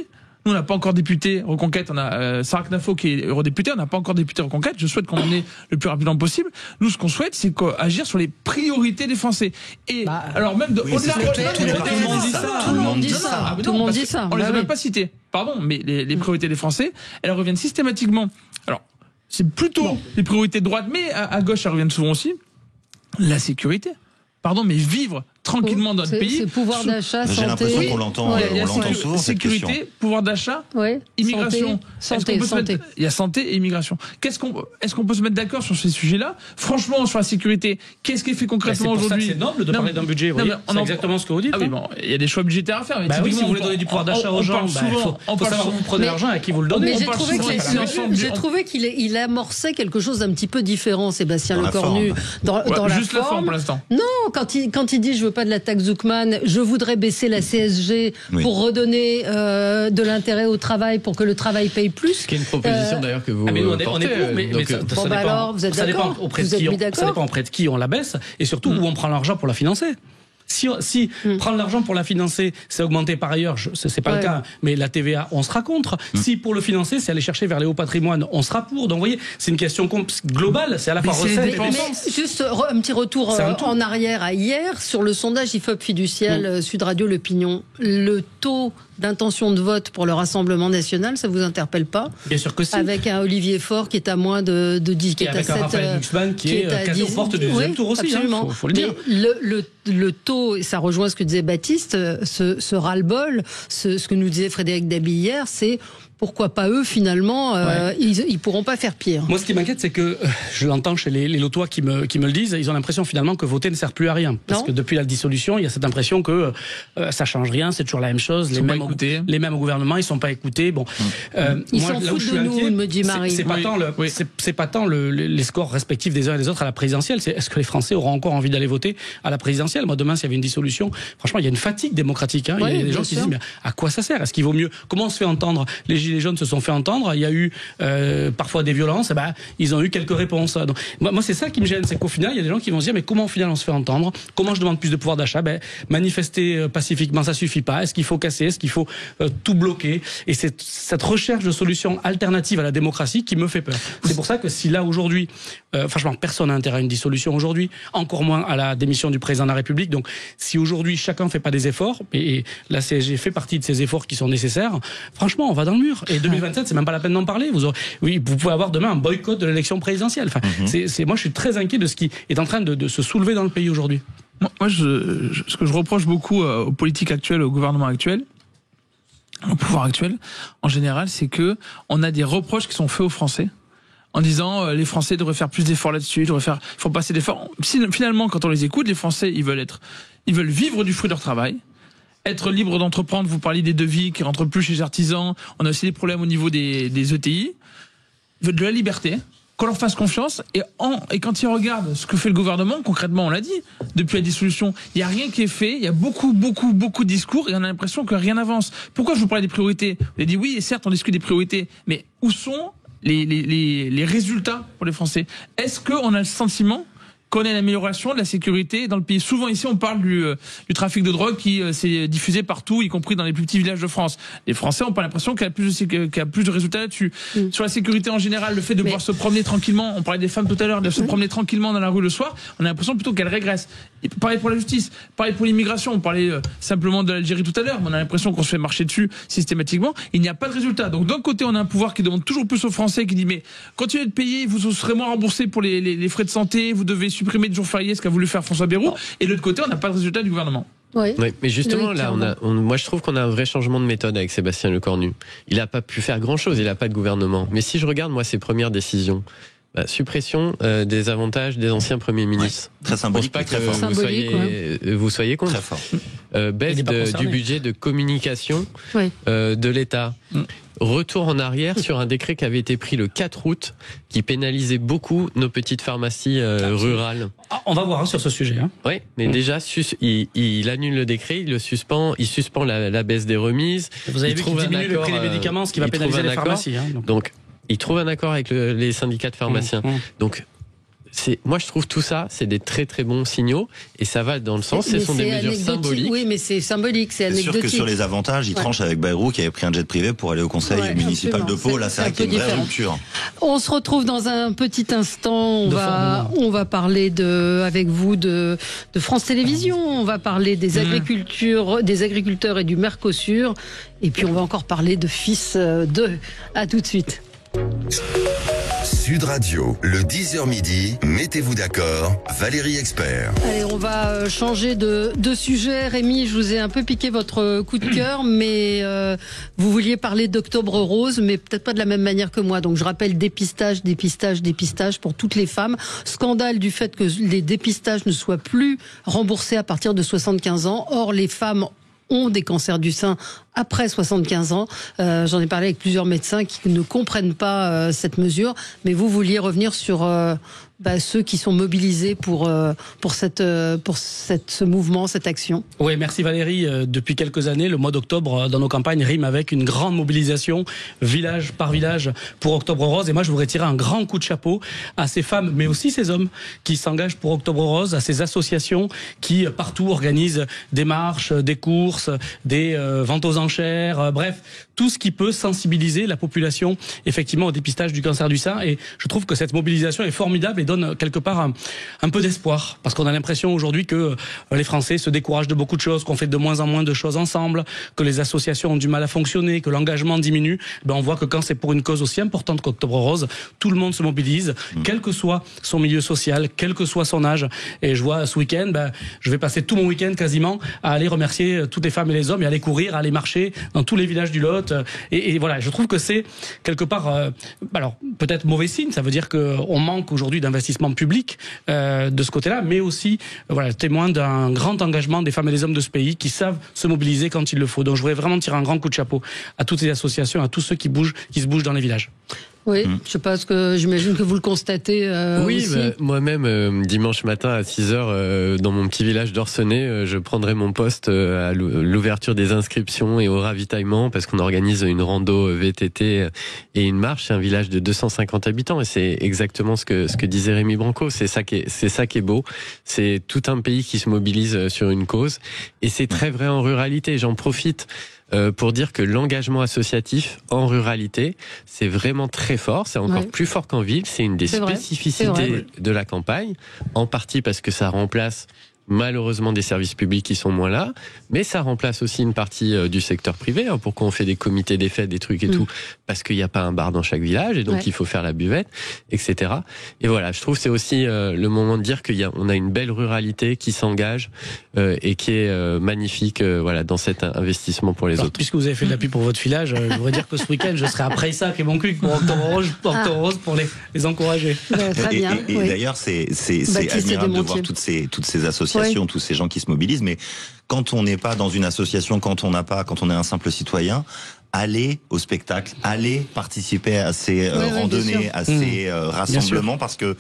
nous, on n'a pas encore député Reconquête. On a Sarah Knafo qui est eurodéputée. On n'a pas encore député Reconquête. Je souhaite qu'on en ait le plus rapidement possible. Nous, ce qu'on souhaite, c'est agir sur les priorités des Français. Et alors même tout le monde dit ça. Tout le monde dit ça. On les a même pas cités. Pardon, mais les priorités des Français, elles reviennent systématiquement. Alors, c'est plutôt les priorités de droite, mais à gauche, elles reviennent souvent aussi. La sécurité. Pardon, mais vivre tranquillement dans notre pays. C'est pouvoir d'achat, santé. J'ai l'impression qu'on l'entend, on l'entend souvent. Sécurité, pouvoir d'achat, immigration. Santé. Il y a santé et immigration. Est-ce qu'on peut se mettre d'accord sur ces sujets-là? Franchement, sur la sécurité, qu'est-ce qui fait concrètement aujourd'hui? C'est noble de parler d'un budget. C'est exactement ce que vous dites. Ah oui, bon, il y a des choix budgétaires à faire. Oui, si vous voulez donner du pouvoir d'achat aux gens, il faut savoir où vous prenez l'argent et à qui vous le donnez. Mais j'ai trouvé qu'il amorçait quelque chose d'un petit peu différent, Sébastien Lecornu, dans la forme. Juste la forme pour l'instant. Non, quand il dit je veux pas de la taxe Zuckman, je voudrais baisser la CSG pour redonner de l'intérêt au travail pour que le travail paye plus. Ce qui est une proposition d'ailleurs que vous portez. Alors, vous êtes d'accord? Ça dépend auprès de qui on la baisse et surtout où on prend l'argent pour la financer. Si prendre l'argent pour la financer, c'est augmenter par ailleurs, c'est pas le cas, mais la TVA, on sera contre. Si pour le financer, c'est aller chercher vers les hauts patrimoines, on sera pour. Donc vous voyez, c'est une question globale, c'est à la fois recette et dépenses. Mais juste un petit retour en arrière à hier, sur le sondage IFOP fiducial Sud Radio Le Pignon, le taux d'intention de vote pour le Rassemblement national, ça vous interpelle pas? Bien sûr que si. Avec un Olivier Faure qui est à moins de 10, qui est à 7, un Raphaël Glucksmann qui est quasi aux portes du deuxième tour aussi. Absolument. Faut le dire. Mais le taux, et ça rejoint ce que disait Baptiste, ce ras-le-bol, ce que nous disait Frédéric Dabi hier, c'est pourquoi pas eux finalement, ils pourront pas faire pire. Moi, ce qui m'inquiète, c'est que je l'entends chez les Lotois qui me le disent, ils ont l'impression finalement que voter ne sert plus à rien, parce que depuis la dissolution, il y a cette impression que ça change rien, c'est toujours la même chose, les mêmes au gouvernement, ils sont pas écoutés. Bon, ils s'en foutent de nous, me dit Marie. C'est pas tant les scores respectifs des uns et des autres à la présidentielle, c'est est-ce que les Français auront encore envie d'aller voter à la présidentielle? Moi, demain, s'il y avait une dissolution, franchement, il y a une fatigue démocratique. Il y a des gens qui se disent mais à quoi ça sert? Est-ce qu'il vaut mieux? Comment on se fait entendre? Les Gilets jaunes se sont fait entendre, il y a eu parfois des violences, ils ont eu quelques réponses. Donc, moi c'est ça qui me gêne, c'est qu'au final il y a des gens qui vont se dire mais comment au final on se fait entendre? Comment je demande plus de pouvoir d'achat? Manifester pacifiquement ça suffit pas, est-ce qu'il faut casser, est-ce qu'il faut tout bloquer? Et c'est cette recherche de solutions alternatives à la démocratie qui me fait peur. C'est pour ça que si là aujourd'hui, franchement personne n'a intérêt à une dissolution aujourd'hui, encore moins à la démission du président de la République, donc si aujourd'hui chacun fait pas des efforts, et la CSG fait partie de ces efforts qui sont nécessaires, franchement on va dans le mur. Et 2027, c'est même pas la peine d'en parler. Vous pouvez avoir demain un boycott de l'élection présidentielle. Enfin, moi, je suis très inquiet de ce qui est en train de se soulever dans le pays aujourd'hui. Moi, ce que je reproche beaucoup aux politiques actuelles, au gouvernement actuel, au pouvoir actuel, en général, c'est que on a des reproches qui sont faits aux Français, en disant les Français devraient faire plus d'efforts là-dessus, il faut passer d'efforts. Finalement, quand on les écoute, les Français, ils veulent vivre du fruit de leur travail. Être libre d'entreprendre, vous parliez des devis qui rentrent plus chez les artisans, on a aussi des problèmes au niveau des ETI, ils veulent de la liberté, qu'on leur fasse confiance, et quand ils regardent ce que fait le gouvernement, concrètement on l'a dit, depuis la dissolution, il n'y a rien qui est fait, il y a beaucoup de discours, et on a l'impression que rien n'avance. Pourquoi je vous parlais des priorités? Vous avez dit oui, et certes on discute des priorités, mais où sont les résultats pour les Français? Est-ce qu'on a le sentiment qu'on ait une amélioration de la sécurité dans le pays? Souvent ici on parle du trafic de drogue qui s'est diffusé partout, y compris dans les plus petits villages de France. Les Français ont pas l'impression qu'il y a plus de résultats là-dessus. Sur la sécurité en général, le fait de pouvoir se promener tranquillement, on parlait des femmes tout à l'heure, de se promener tranquillement dans la rue le soir, on a l'impression plutôt qu'elle régresse. Et pareil pour la justice, pareil pour l'immigration, on parlait simplement de l'Algérie tout à l'heure, mais on a l'impression qu'on se fait marcher dessus systématiquement, il n'y a pas de résultat. Donc d'un côté on a un pouvoir qui demande toujours plus aux Français, qui dit mais continuez de payer, vous serez moins remboursés pour les frais de santé, vous devez supprimer de jours fériés, ce qu'a voulu faire François Bayrou, et de l'autre côté on n'a pas de résultat du gouvernement. Oui, mais justement là, moi je trouve qu'on a un vrai changement de méthode avec Sébastien Lecornu. Il n'a pas pu faire grand-chose, il n'a pas de gouvernement. Mais si je regarde moi ses premières décisions, suppression des avantages des anciens premiers ministres. Très symbolique, pas très que fort. Vous soyez contre. Très fort. Baisse du budget de communication de l'État. Retour en arrière sur un décret qui avait été pris le 4 août, qui pénalisait beaucoup nos petites pharmacies rurales. On va voir sur ce sujet. Oui, mais déjà, il annule le décret, il suspend la baisse des remises. Vous avez vu qu'il diminue le prix des médicaments, ce qui va pénaliser les pharmacies. Donc, il trouve un accord avec les syndicats de pharmaciens. Donc, moi je trouve tout ça, c'est des très très bons signaux, et ça va dans le sens, ce sont des mesures symboliques. Oui, mais c'est symbolique, c'est anecdotique. C'est sûr que sur les avantages, il tranche avec Bayrou qui avait pris un jet privé pour aller au conseil municipal de Pau. Là, c'est vrai qu'il y a une vraie rupture. On se retrouve dans un petit instant. On va parler avec vous de France Télévisions. On va parler des agriculteurs et du Mercosur. Et puis on va encore parler de Fils 2. À tout de suite. Sud Radio, le 10h midi, mettez-vous d'accord, Valérie Expert. Allez, on va changer de sujet. Rémi, je vous ai un peu piqué votre coup de cœur, mais vous vouliez parler d'Octobre Rose, mais peut-être pas de la même manière que moi. Donc je rappelle dépistage pour toutes les femmes. Scandale du fait que les dépistages ne soient plus remboursés à partir de 75 ans. Or, les femmes ont des cancers du sein après 75 ans. J'en ai parlé avec plusieurs médecins qui ne comprennent pas cette mesure, mais vous vouliez revenir sur ceux qui sont mobilisés pour ce mouvement, cette action. Oui, merci Valérie. Depuis quelques années, le mois d'octobre dans nos campagnes rime avec une grande mobilisation, village par village, pour Octobre Rose. Et moi, je voudrais tirer un grand coup de chapeau à ces femmes, mais aussi ces hommes qui s'engagent pour Octobre Rose, à ces associations qui partout organisent des marches, des courses, des ventes aux enchères, bref, tout ce qui peut sensibiliser la population effectivement au dépistage du cancer du sein. Et je trouve que cette mobilisation est formidable et donne quelque part un peu d'espoir, parce qu'on a l'impression aujourd'hui que les Français se découragent de beaucoup de choses, qu'on fait de moins en moins de choses ensemble, que les associations ont du mal à fonctionner, que l'engagement diminue. On voit que quand c'est pour une cause aussi importante qu'Octobre Rose, tout le monde se mobilise, quel que soit son milieu social, quel que soit son âge. Et je vois ce week-end, je vais passer tout mon week-end quasiment à aller remercier toutes les femmes et les hommes et aller courir, à aller marcher dans tous les villages du Lot. Et voilà, je trouve que c'est quelque part, alors peut-être mauvais signe, ça veut dire qu'on manque aujourd'hui d'investissement public de ce côté-là, mais aussi témoin d'un grand engagement des femmes et des hommes de ce pays qui savent se mobiliser quand il le faut. Donc je voudrais vraiment tirer un grand coup de chapeau à toutes ces associations, à tous ceux qui se bougent dans les villages. Oui, je sais pas, j'imagine que vous le constatez oui, aussi. Moi-même, dimanche matin à 6h, dans mon petit village d'Orcenay, je prendrai mon poste à l'ouverture des inscriptions et au ravitaillement, parce qu'on organise une rando VTT et une marche. C'est un village de 250 habitants et c'est exactement ce que disait Rémi Branco. C'est ça qui est beau. C'est tout un pays qui se mobilise sur une cause et c'est très vrai en ruralité. J'en profite pour dire que l'engagement associatif en ruralité, c'est vraiment très fort. C'est encore plus fort qu'en ville. C'est une des spécificités de la campagne, en partie parce que ça remplace malheureusement des services publics qui sont moins là, mais ça remplace aussi une partie du secteur privé. Pourquoi on fait des comités des fêtes, des trucs et tout? Parce qu'il n'y a pas un bar dans chaque village et donc il faut faire la buvette, etc. Et voilà, je trouve que c'est aussi le moment de dire qu'on a une belle ruralité qui s'engage et qui est magnifique dans cet investissement pour les autres. Puisque vous avez fait de la pub pour votre village, je voudrais dire que ce week-end, je serai après ça et mon cul pour Octobre Rose pour les encourager. Très bien. Et d'ailleurs, c'est admirable de voir toutes ces associations, tous ces gens qui se mobilisent, mais quand on n'est pas dans une association, quand on est un simple citoyen, aller au spectacle, aller participer à ces randonnées, à ces rassemblements, parce que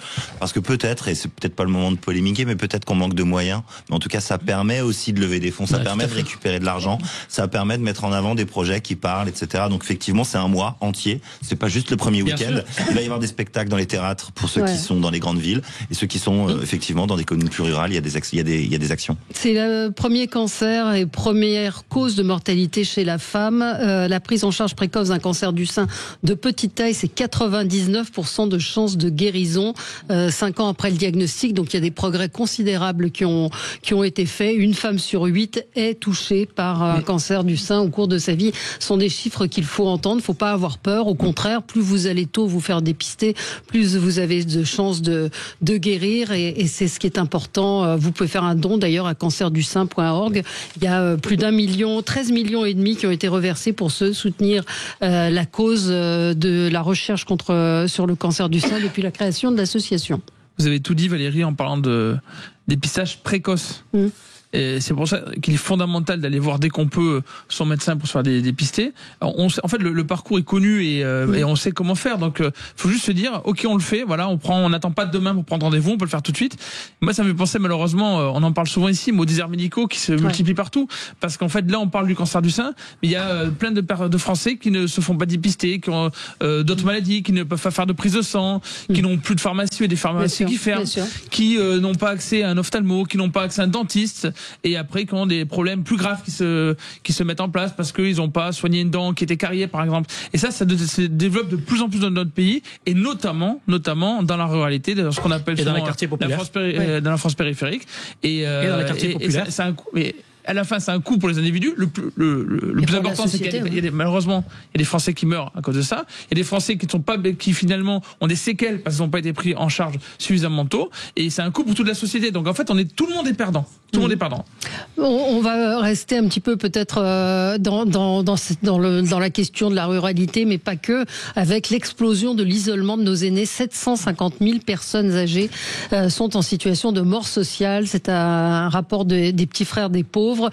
peut-être, et c'est peut-être pas le moment de polémiquer, mais peut-être qu'on manque de moyens, mais en tout cas ça permet aussi de lever des fonds, ça permet de récupérer de l'argent, ça permet de mettre en avant des projets qui parlent, etc. Donc effectivement c'est un mois entier, c'est pas juste le premier week-end, il va y avoir des spectacles dans les théâtres pour ceux qui sont dans les grandes villes, et ceux qui sont effectivement dans des communes plus rurales, il y a des actions. C'est le premier cancer et première cause de mortalité chez la femme. La prise en charge précoce d'un cancer du sein de petite taille, c'est 99% de chances de guérison 5 ans après le diagnostic. Donc il y a des progrès considérables qui ont été faits. Une femme sur 8 est touchée par un cancer du sein au cours de sa vie. Ce sont des chiffres qu'il faut entendre. Il ne faut pas avoir peur. Au contraire, plus vous allez tôt vous faire dépister, plus vous avez de chances de guérir. Et c'est ce qui est important. Vous pouvez faire un don d'ailleurs à cancerdussein.org. Il y a plus d'1 million, 13 millions et demi qui ont été reversés pour soutenir la cause de la recherche sur le cancer du sein depuis la création de l'association. Vous avez tout dit, Valérie, en parlant de dépistage précoce. Et c'est pour ça qu'il est fondamental d'aller voir dès qu'on peut son médecin pour se faire dépister. En fait, le parcours est connu et on sait comment faire. Donc, faut juste se dire, ok, on le fait. Voilà, on n'attend pas de demain pour prendre rendez-vous. On peut le faire tout de suite. Moi, ça me fait penser, malheureusement, on en parle souvent ici, mais aux déserts médicaux qui se multiplient partout. Parce qu'en fait, là, on parle du cancer du sein, mais il y a plein de Français qui ne se font pas dépister, qui ont d'autres maladies, qui ne peuvent pas faire de prise de sang, qui n'ont plus de pharmacie, et des pharmacies qui ferment, qui n'ont pas accès à un ophtalmo, qui n'ont pas accès à un dentiste. Et après, qui ont des problèmes plus graves qui se mettent en place parce qu'ils n'ont pas soigné une dent qui était carriée, par exemple. Et ça se développe de plus en plus dans notre pays, et notamment dans la ruralité, dans ce qu'on appelle dans les quartiers populaires, dans la France périphérique, et dans les quartiers populaires. à la fin, c'est un coût pour les individus. Le plus important, c'est qu'il malheureusement, il y a des Français qui meurent à cause de ça. Il y a des Français qui finalement ont des séquelles parce qu'ils n'ont pas été pris en charge suffisamment tôt. Et c'est un coût pour toute la société. Donc en fait, tout le monde est perdant. Tout le monde est perdant. On va rester un petit peu peut-être dans la question de la ruralité, mais pas que, avec l'explosion de l'isolement de nos aînés. 750 000 personnes âgées sont en situation de mort sociale. C'est un rapport des petits frères des pauvres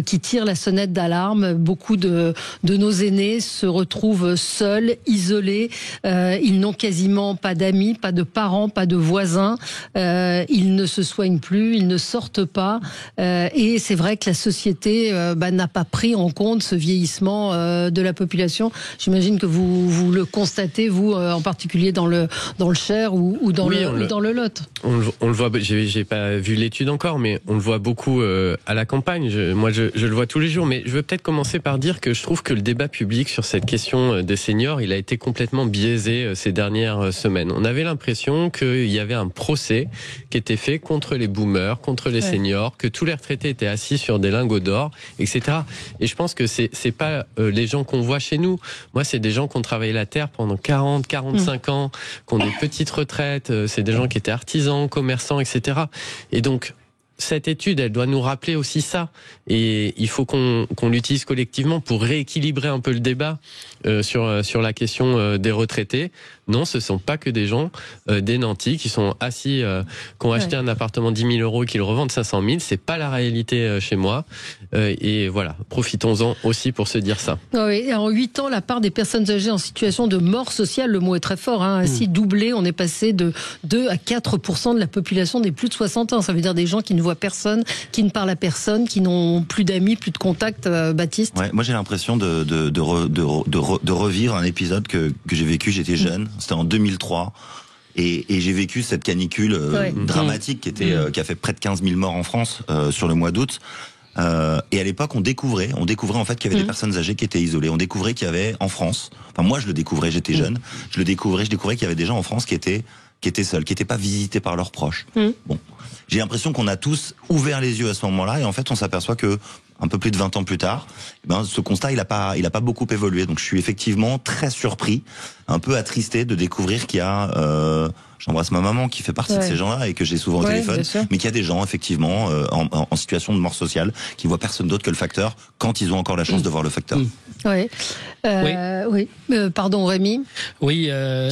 qui tire la sonnette d'alarme. Beaucoup de nos aînés se retrouvent seuls, isolés. Ils n'ont quasiment pas d'amis, pas de parents, pas de voisins. Ils ne se soignent plus, ils ne sortent pas. Et c'est vrai que la société n'a pas pris en compte ce vieillissement de la population. J'imagine que vous le constatez, vous, en particulier dans le Cher ou dans le Lot. On le voit, j'ai pas vu l'étude encore, mais on le voit beaucoup à la campagne. Je le vois tous les jours, mais je veux peut-être commencer par dire que je trouve que le débat public sur cette question des seniors, il a été complètement biaisé ces dernières semaines. On avait l'impression qu'il y avait un procès qui était fait contre les boomers, contre les seniors, que tous les retraités étaient assis sur des lingots d'or, etc. Et je pense que c'est pas les gens qu'on voit chez nous. Moi, c'est des gens qui ont travaillé la terre pendant 40, 45 ans, qui ont des petites retraites, c'est des gens qui étaient artisans, commerçants, etc. Et donc, cette étude, elle doit nous rappeler aussi ça. Et il faut qu'on l'utilise collectivement pour rééquilibrer un peu le débat sur la question des retraités. Non, ce ne sont pas que des gens, des nantis qui sont assis, qui ont acheté un appartement 10 000 € et qui le revendent 500 000. C'est pas la réalité chez moi. Et voilà, profitons-en aussi pour se dire ça. Oui, en 8 ans, la part des personnes âgées en situation de mort sociale, le mot est très fort, ainsi doublé. On est passé de 2 à 4% de la population des plus de 60 ans. Ça veut dire des gens qui ne voient personne, qui ne parlent à personne, qui n'ont plus d'amis, plus de contacts. Baptiste. Ouais, moi j'ai l'impression de revivre un épisode que j'ai vécu. J'étais jeune, c'était en 2003. Et j'ai vécu cette canicule dramatique qui a fait près de 15 000 morts en France sur le mois d'août. Et à l'époque, on découvrait en fait qu'il y avait des personnes âgées qui étaient isolées. On découvrait qu'il y avait en France, enfin moi je le découvrais, j'étais jeune, je découvrais qu'il y avait des gens en France qui étaient seuls, qui n'étaient pas visités par leurs proches. Bon, j'ai l'impression qu'on a tous ouvert les yeux à ce moment-là, et en fait on s'aperçoit que un peu plus de 20 ans plus tard, ce constat il a pas beaucoup évolué. Donc je suis effectivement très surpris, un peu attristé de découvrir qu'il y a j'embrasse ma maman qui fait partie de ces gens-là et que j'ai souvent au téléphone, mais qu'il y a des gens effectivement en situation de mort sociale qui voient personne d'autre que le facteur quand ils ont encore la chance de voir le facteur. Pardon Rémi. Oui,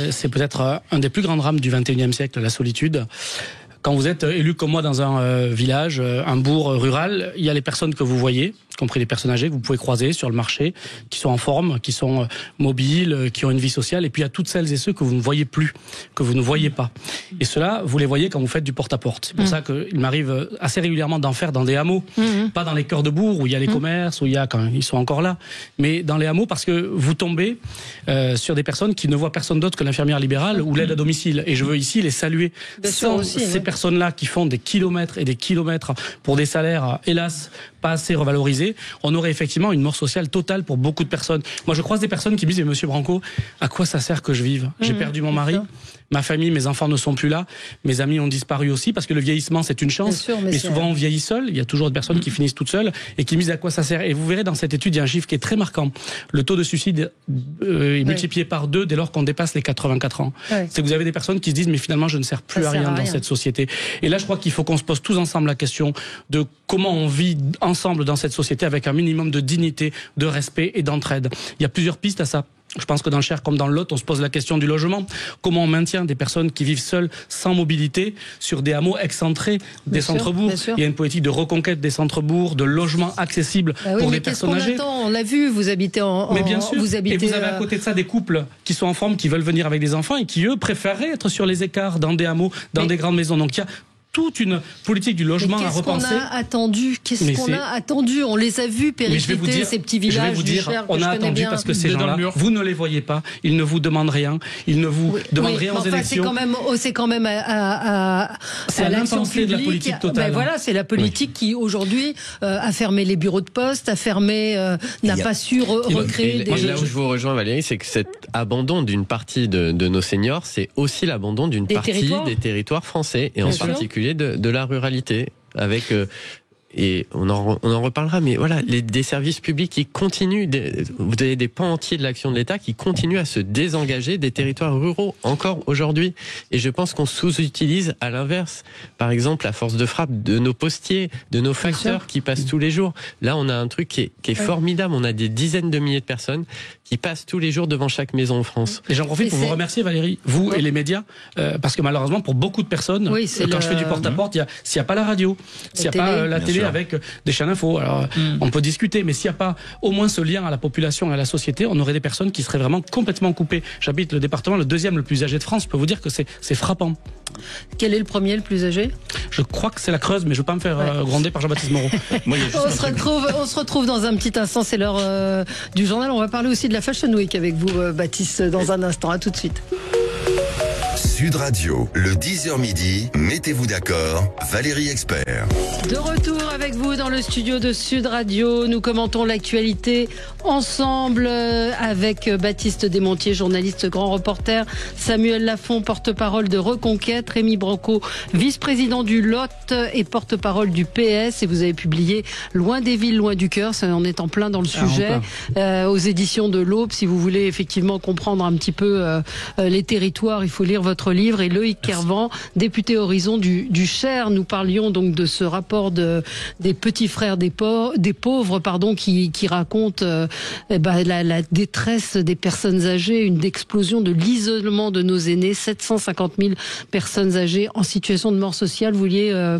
c'est peut-être un des plus grands drames du 21e siècle, la solitude. Quand vous êtes élu comme moi dans un village, un bourg rural, il y a les personnes que vous voyez, y compris les personnes âgées que vous pouvez croiser sur le marché, qui sont en forme, qui sont mobiles, qui ont une vie sociale, et puis il y a toutes celles et ceux que vous ne voyez plus, que vous ne voyez pas. Et ceux-là, vous les voyez quand vous faites du porte-à-porte. C'est pour ça qu'il m'arrive assez régulièrement d'en faire dans des hameaux, pas dans les cœurs de bourg où il y a les commerces, où il y a quand ils sont encore là, mais dans les hameaux parce que vous tombez sur des personnes qui ne voient personne d'autre que l'infirmière libérale ou l'aide à domicile. Et je veux ici les saluer. Sans ces personnes-là qui font des kilomètres et des kilomètres pour des salaires, hélas, pas assez revalorisés, on aurait effectivement une mort sociale totale pour beaucoup de personnes. Moi, je croise des personnes qui me disent, mais monsieur Branco, à quoi ça sert que je vive ? J'ai perdu mon mari, ma famille, mes enfants ne sont plus là, mes amis ont disparu aussi, parce que le vieillissement, c'est une chance, mais souvent on vieillit seul, il y a toujours des personnes qui finissent toutes seules et qui me disent à quoi ça sert. Et vous verrez dans cette étude, il y a un chiffre qui est très marquant. Le taux de suicide est multiplié par 2 dès lors qu'on dépasse les 84 ans. C'est que vous avez des personnes qui se disent, mais finalement, je ne sers plus à rien dans cette société. Et là, je crois qu'il faut qu'on se pose tous ensemble la question de comment on vit ensemble dans cette société avec un minimum de dignité, de respect et d'entraide. Il y a plusieurs pistes à ça. Je pense que dans le Cher comme dans le Lot, on se pose la question du logement. Comment on maintient des personnes qui vivent seules, sans mobilité, sur des hameaux excentrés des centres-bourgs. Il y a une politique de reconquête des centres-bourgs, de logement accessible pour les personnes âgées. On l'a vu, vous habitez Mais bien sûr. Et vous avez à côté de ça des couples qui sont en forme, qui veulent venir avec des enfants et qui, eux, préféreraient être sur les écarts, dans des hameaux, dans des grandes maisons. Donc il y a toute une politique du logement à repenser. Qu'est-ce qu'on a attendu On les a vus péricliter ces petits villages. Je vais vous dire, on a attendu parce que ces gens-là, vous ne les voyez pas, ils ne vous demandent rien, ils ne vous demandent rien aux élections. C'est quand même à l'action publique. De la politique totale. Voilà, c'est la politique qui aujourd'hui a fermé les bureaux de poste, n'a pas su recréer des. Là où je vous rejoins Valérie, c'est que cet abandon d'une partie de nos seniors, c'est aussi l'abandon d'une partie des territoires français et en particulier de la ruralité, avec et on en reparlera, mais voilà, des services publics qui continuent, vous avez des pans entiers de l'action de l'État qui continuent à se désengager des territoires ruraux encore aujourd'hui. Et je pense qu'on sous-utilise à l'inverse, par exemple, la force de frappe de nos postiers, de nos facteurs qui passent tous les jours. Là, on a un truc qui est formidable. On a des dizaines de milliers de personnes qui passent tous les jours devant chaque maison en France. Et j'en profite pour vous remercier, Valérie, vous et les médias, parce que malheureusement, pour beaucoup de personnes, quand je fais du porte-à-porte, s'il n'y a pas la radio, s'il n'y a pas la télé avec des chaînes info, alors on peut discuter, mais s'il n'y a pas au moins ce lien à la population et à la société, on aurait des personnes qui seraient vraiment complètement coupées. J'habite le département le deuxième le plus âgé de France, je peux vous dire que c'est frappant. Quel est le premier, le plus âgé ? Je crois que c'est la Creuse, mais je ne veux pas me faire gronder par Jean-Baptiste Moreau. On se retrouve dans un petit instant, c'est l'heure du journal. On va parler aussi de la Fashion Week avec vous, Baptiste, dans un instant. À tout de suite. Sud Radio, le 10h midi, mettez-vous d'accord, Valérie Expert. De retour avec vous dans le studio de Sud Radio. Nous commentons l'actualité ensemble avec Baptiste Desmontiers, journaliste grand reporter, Samuel Lafont, porte-parole de Reconquête, Rémi Branco, vice-président du Lot et porte-parole du PS. Et vous avez publié Loin des villes, loin du cœur. Ça en est en plein dans le sujet aux éditions de l'Aube. Si vous voulez effectivement comprendre un petit peu les territoires, il faut lire votre livre. Et Loïc Kervan, député Horizon du Cher, nous parlions donc de ce rapport des petits frères des pauvres, qui raconte la détresse des personnes âgées, une explosion de l'isolement de nos aînés, 750 000 personnes âgées en situation de mort sociale. Vous vouliez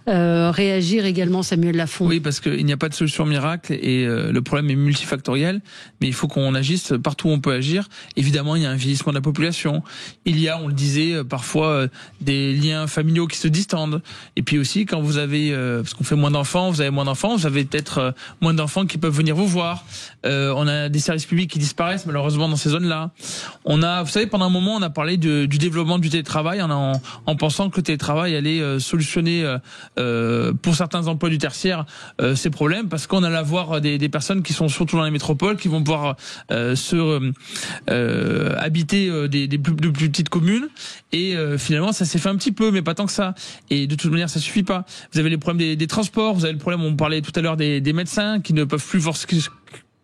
réagir également, Samuel Lafont? Oui, parce qu'il n'y a pas de solution miracle et le problème est multifactoriel, mais il faut qu'on agisse partout où on peut agir. Évidemment, il y a un vieillissement de la population. Il y a, on le disait, parfois des liens familiaux qui se distendent. Et puis aussi, quand vous avez, parce qu'on fait moins d'enfants, vous avez peut-être moins d'enfants qui peuvent venir vous voir. On a des services publics qui disparaissent malheureusement dans ces zones-là. Vous savez, pendant un moment, on a parlé du développement du télétravail en pensant que le télétravail allait solutionner pour certains emplois du tertiaire ces problèmes, parce qu'on allait avoir des personnes qui sont surtout dans les métropoles, qui vont pouvoir habiter de plus petites communes. Et finalement, ça s'est fait un petit peu, mais pas tant que ça. Et de toute manière, ça suffit pas. Vous avez les problèmes des transports, vous avez le problème, on parlait tout à l'heure des médecins qui ne peuvent plus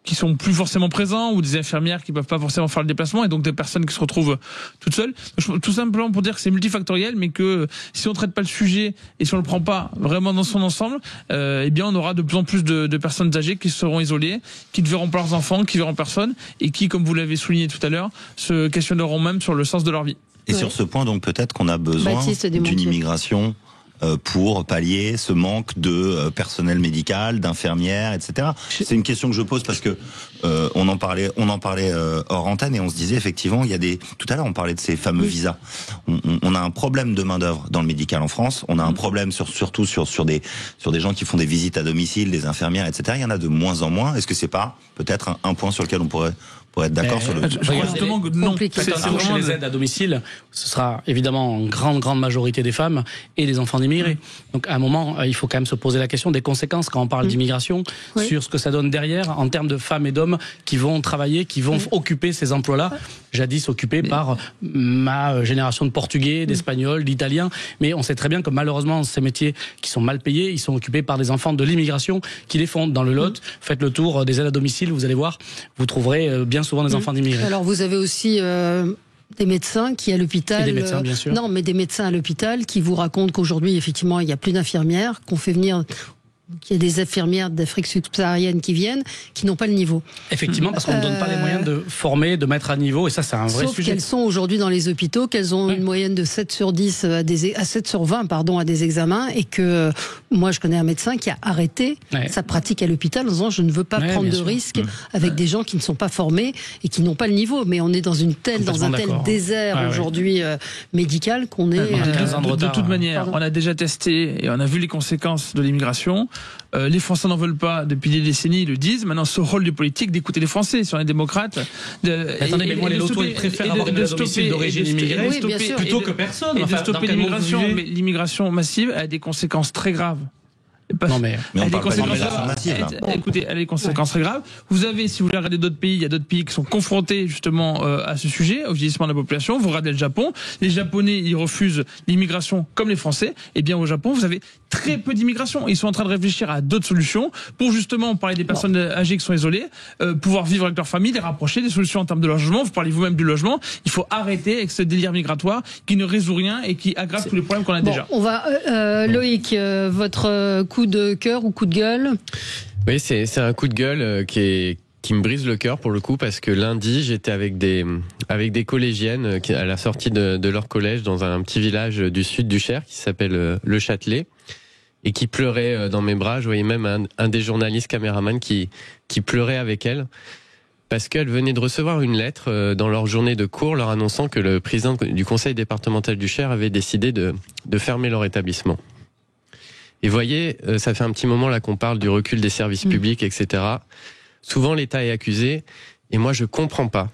qui sont plus forcément présents, ou des infirmières qui peuvent pas forcément faire le déplacement, et donc des personnes qui se retrouvent toutes seules. Tout simplement pour dire que c'est multifactoriel, mais que si on traite pas le sujet et si on le prend pas vraiment dans son ensemble, eh bien on aura de plus en plus de personnes âgées qui seront isolées, qui ne verront pas leurs enfants, qui verront personne, et qui, comme vous l'avez souligné tout à l'heure, se questionneront même sur le sens de leur vie. Et sur ce point, donc peut-être qu'on a besoin d'une immigration pour pallier ce manque de personnel médical, d'infirmières, etc. C'est une question que je pose parce que on en parlait hors antenne, et on se disait effectivement, tout à l'heure on parlait de ces fameux visas. On a un problème de main d'œuvre dans le médical en France. On a un problème surtout sur des gens qui font des visites à domicile, des infirmières, etc. Il y en a de moins en moins. Est-ce que c'est pas peut-être un point sur lequel on pourrait être d'accord sur le... Je crois justement que non. Chez les aides à domicile, ce sera évidemment en grande majorité des femmes et des enfants d'immigrés. Donc à un moment, il faut quand même se poser la question des conséquences quand on parle d'immigration, sur ce que ça donne derrière en termes de femmes et d'hommes qui vont travailler, qui vont occuper ces emplois-là, jadis occupés par ma génération de Portugais, d'Espagnols, d'Italiens. Mais on sait très bien que malheureusement, ces métiers qui sont mal payés, ils sont occupés par des enfants de l'immigration qui les font. Dans le Lot, faites le tour des aides à domicile, vous allez voir, vous trouverez bien souvent des enfants d'immigrés. Alors vous avez aussi des médecins qui à l'hôpital, des médecins, bien sûr. Non, mais des médecins à l'hôpital qui vous racontent qu'aujourd'hui effectivement il n'y a plus d'infirmières, qu'on fait venir, qu'il y a des infirmières d'Afrique subsaharienne qui viennent, qui n'ont pas le niveau. Effectivement, parce qu'on ne donne pas les moyens de former, de mettre à niveau, et ça c'est un vrai sujet. Sauf qu'elles sont aujourd'hui dans les hôpitaux, qu'elles ont une moyenne de 7 sur 10 à 7 sur 20 à des examens, et que moi je connais un médecin qui a arrêté sa pratique à l'hôpital en disant je ne veux pas prendre de risques avec des gens qui ne sont pas formés et qui n'ont pas le niveau. Mais on est dans un tel désert aujourd'hui médical qu'on est... De toute manière, on a déjà testé et on a vu les conséquences de l'immigration. Les Français n'en veulent pas depuis des décennies, ils le disent. Maintenant, ce rôle du politique d'écouter les Français, si on est démocrate. Attendez, mais moi, les lotos, ils préfèrent avoir une domicile d'origine immigrée plutôt que personne. Et de stopper l'immigration. Mais l'immigration massive a des conséquences très graves. Non mais on parle pas d'immigration massive. Écoutez, elle a des conséquences très graves. Vous avez, si vous voulez regarder d'autres pays, il y a d'autres pays qui sont confrontés justement à ce sujet, au vieillissement de la population. Vous regardez le Japon, les Japonais ils refusent l'immigration comme les Français. Et bien au Japon, vous avez très peu d'immigration. Ils sont en train de réfléchir à d'autres solutions pour justement parler des personnes âgées qui sont isolées, pouvoir vivre avec leur famille, les rapprocher, des solutions en termes de logement. Vous parlez vous-même du logement. Il faut arrêter avec ce délire migratoire qui ne résout rien et qui aggrave tous les problèmes qu'on a déjà. On va Loïc, votre coup de cœur ou coup de gueule? Oui, c'est un coup de gueule qui me brise le cœur pour le coup, parce que lundi j'étais avec des collégiennes à la sortie de leur collège dans un petit village du sud du Cher qui s'appelle Le Châtelet, et qui pleuraient dans mes bras. Je voyais même un des journalistes caméramans qui pleurait avec elles, parce qu'elles venaient de recevoir une lettre dans leur journée de cours leur annonçant que le président du conseil départemental du Cher avait décidé de fermer leur établissement. Et voyez, ça fait un petit moment là qu'on parle du recul des services publics, etc. Souvent l'État est accusé, et moi je comprends pas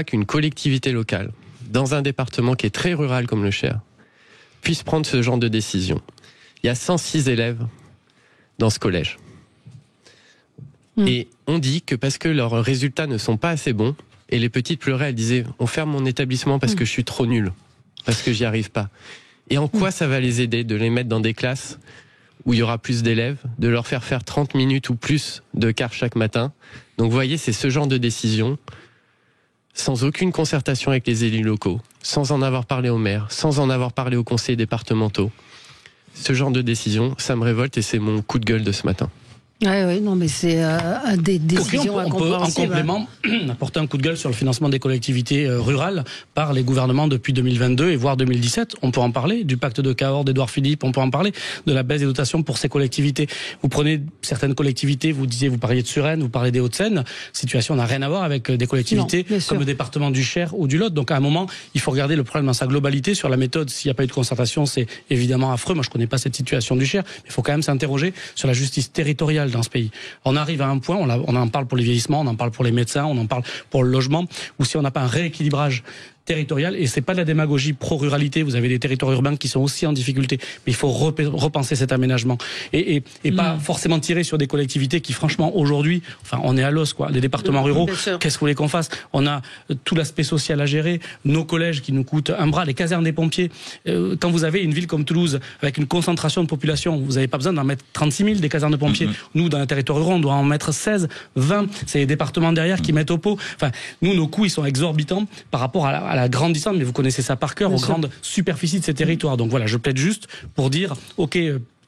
qu'une collectivité locale, dans un département qui est très rural comme le Cher, puisse prendre ce genre de décision. Il y a 106 élèves dans ce collège. Et on dit que parce que leurs résultats ne sont pas assez bons, et les petites pleuraient, elles disaient « on ferme mon établissement parce que je suis trop nulle, parce que j'y arrive pas ». Et en quoi ça va les aider de les mettre dans des classes où il y aura plus d'élèves, de leur faire 30 minutes ou plus de quart chaque matin? Donc vous voyez, c'est ce genre de décision, sans aucune concertation avec les élus locaux, sans en avoir parlé au maire, sans en avoir parlé aux conseillers départementaux. Ce genre de décision, ça me révolte, et c'est mon coup de gueule de ce matin. Oui, non, mais c'est des décisions on peut en complément apporter un coup de gueule sur le financement des collectivités rurales par les gouvernements depuis 2022 et voire 2017. On peut en parler du pacte de Cahors d'Édouard Philippe, on peut en parler de la baisse des dotations pour ces collectivités. Vous prenez certaines collectivités, vous parliez de Suresnes, vous parlez des Hauts-de-Seine, situation n'a rien à voir avec des collectivités comme le département du Cher ou du Lot. Donc à un moment, il faut regarder le problème dans sa globalité. Sur la méthode, s'il n'y a pas eu de concertation, c'est évidemment affreux. Moi, je connais pas cette situation du Cher, mais il faut quand même s'interroger sur la justice territoriale dans ce pays. On arrive à un point, on en parle pour les vieillissements, on en parle pour les médecins, on en parle pour le logement, où si on n'a pas un rééquilibrage territorial, et c'est pas de la démagogie pro-ruralité, vous avez des territoires urbains qui sont aussi en difficulté, mais il faut repenser cet aménagement et pas forcément tirer sur des collectivités qui franchement aujourd'hui, enfin on est à l'os quoi, les départements ruraux, qu'est-ce que vous voulez qu'on fasse? On a tout l'aspect social à gérer, nos collèges qui nous coûtent un bras, les casernes des pompiers, quand vous avez une ville comme Toulouse avec une concentration de population, vous n'avez pas besoin d'en mettre 36 000 des casernes de pompiers. Nous dans les territoires ruraux on doit en mettre 16, 20, c'est les départements derrière qui mettent au pot. Enfin nous nos coûts ils sont exorbitants par rapport à la grande distance, mais vous connaissez ça par cœur, aux grandes superficies de ces territoires. Donc voilà, je plaide juste pour dire, ok,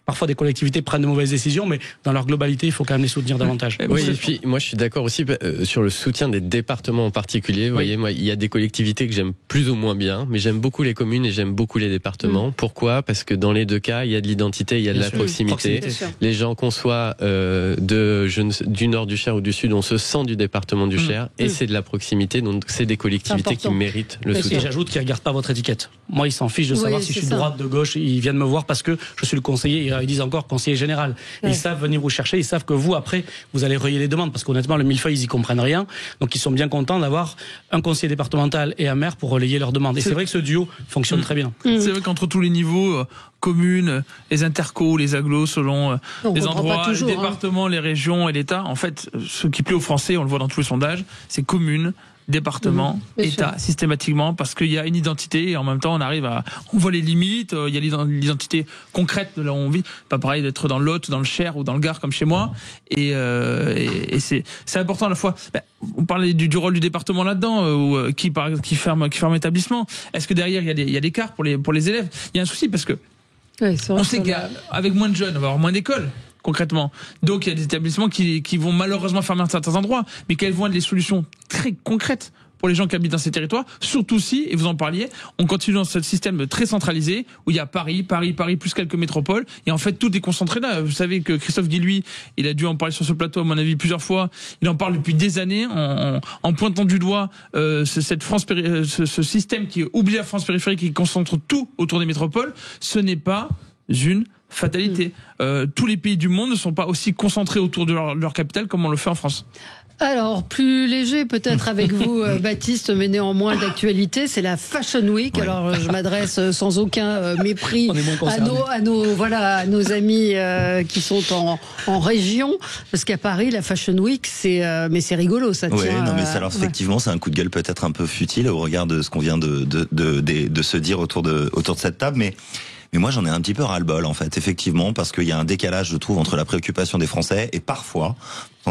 parfois des collectivités prennent de mauvaises décisions, mais dans leur globalité, il faut quand même les soutenir davantage. Oui, et puis moi je suis d'accord aussi sur le soutien des départements en particulier. Vous voyez, moi, il y a des collectivités que j'aime plus ou moins bien, mais j'aime beaucoup les communes et j'aime beaucoup les départements. Pourquoi? Parce que dans les deux cas, il y a de l'identité, il y a de la proximité. Les gens qu'on soit du nord du Cher ou du sud, on se sent du département du Cher, et c'est de la proximité, donc c'est des collectivités qui méritent le soutien. Et j'ajoute qu'ils ne regardent pas votre étiquette. Moi, ils s'en fichent de savoir si je suis de droite, de gauche, ils viennent me voir parce que je suis le conseiller. Ils disent encore conseiller général. Ils savent venir vous chercher, ils savent que vous, après, vous allez relayer les demandes, parce qu'honnêtement, le millefeuille, ils y comprennent rien. Donc, ils sont bien contents d'avoir un conseiller départemental et un maire pour relayer leurs demandes. Et c'est vrai que ce duo fonctionne très bien. C'est vrai qu'entre tous les niveaux, communes, les intercos, les agglos, selon les endroits, les départements, les régions et l'État, en fait, ce qui plaît aux Français, on le voit dans tous les sondages, c'est communes, département, État, systématiquement, parce qu'il y a une identité et en même temps on voit les limites, il y a l'identité concrète de là où on vit. Pas pareil d'être dans le Lot, dans le Cher ou dans le Gard comme chez moi. Et c'est important à la fois. On parlait du rôle du département là-dedans, qui ferme l'établissement. Est-ce que derrière il y a des cartes pour les élèves? Il y a un souci parce que on sait qu'avec moins de jeunes, on va avoir moins d'écoles. Concrètement. Donc il y a des établissements qui vont malheureusement fermer à certains endroits, mais quelles vont être les solutions très concrètes pour les gens qui habitent dans ces territoires, surtout si, et vous en parliez, on continue dans ce système très centralisé, où il y a Paris, plus quelques métropoles, et en fait tout est concentré là. Vous savez que Christophe Guilluy, il a dû en parler sur ce plateau à mon avis plusieurs fois, il en parle depuis des années, en pointant du doigt ce système qui oublie la France périphérique, qui concentre tout autour des métropoles. Ce n'est pas une fatalité. Tous les pays du monde ne sont pas aussi concentrés autour de leur capitale comme on le fait en France. Alors, plus léger peut-être avec vous, Baptiste, mais néanmoins d'actualité, c'est la Fashion Week. Ouais. Alors, je m'adresse sans aucun mépris à nos amis qui sont en région, parce qu'à Paris, la Fashion Week, c'est rigolo, ça tient. Oui, non, mais alors effectivement, c'est un coup de gueule peut-être un peu futile au regard de ce qu'on vient de se dire autour de cette table, Mais moi, j'en ai un petit peu ras-le-bol, en fait, effectivement, parce qu'il y a un décalage, je trouve, entre la préoccupation des Français et parfois,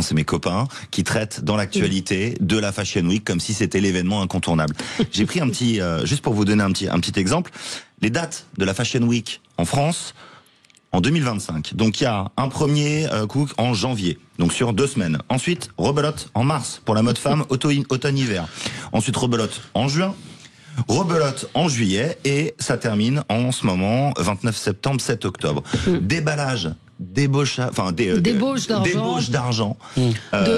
c'est mes copains qui traitent dans l'actualité de la Fashion Week comme si c'était l'événement incontournable. J'ai pris un petit, juste pour vous donner un petit exemple, les dates de la Fashion Week en France en 2025. Donc il y a un premier coup en janvier, donc sur 2 semaines. Ensuite, rebelote en mars pour la mode femme automne-hiver. Ensuite, rebelote en juin. Rebelote en juillet et ça termine en ce moment 29 septembre, 7 octobre. Déballage, débauche d'argent,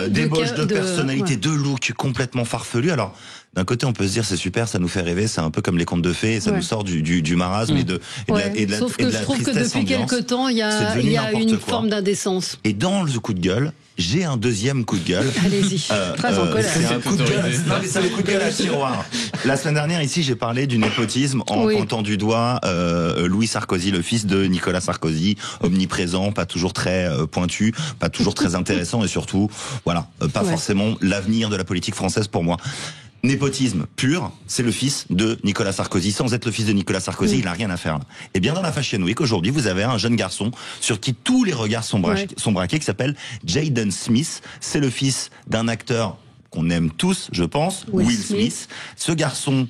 débauche de personnalité, de look complètement farfelu. Alors d'un côté on peut se dire c'est super, ça nous fait rêver, c'est un peu comme les contes de fées, ça nous sort du marasme et de la Sauf que je trouve que depuis quelque temps il y a une forme d'indécence. Et dans le coup de gueule, j'ai un deuxième coup de gueule. Allez-y, très en colère. C'est un coup de gueule. Non, mais c'est le coup de gueule à tiroir. La semaine dernière, ici, j'ai parlé du népotisme en pointant du doigt Louis Sarkozy, le fils de Nicolas Sarkozy, omniprésent, pas toujours très pointu, pas toujours très intéressant et surtout, voilà, pas forcément l'avenir de la politique française pour moi. Népotisme pur, c'est le fils de Nicolas Sarkozy. Sans être le fils de Nicolas Sarkozy, il n'a rien à faire là. Et bien dans la Fashion Week, aujourd'hui, vous avez un jeune garçon sur qui tous les regards sont braqués, qui s'appelle Jaden Smith. C'est le fils d'un acteur qu'on aime tous, je pense, Will Smith. Ce garçon,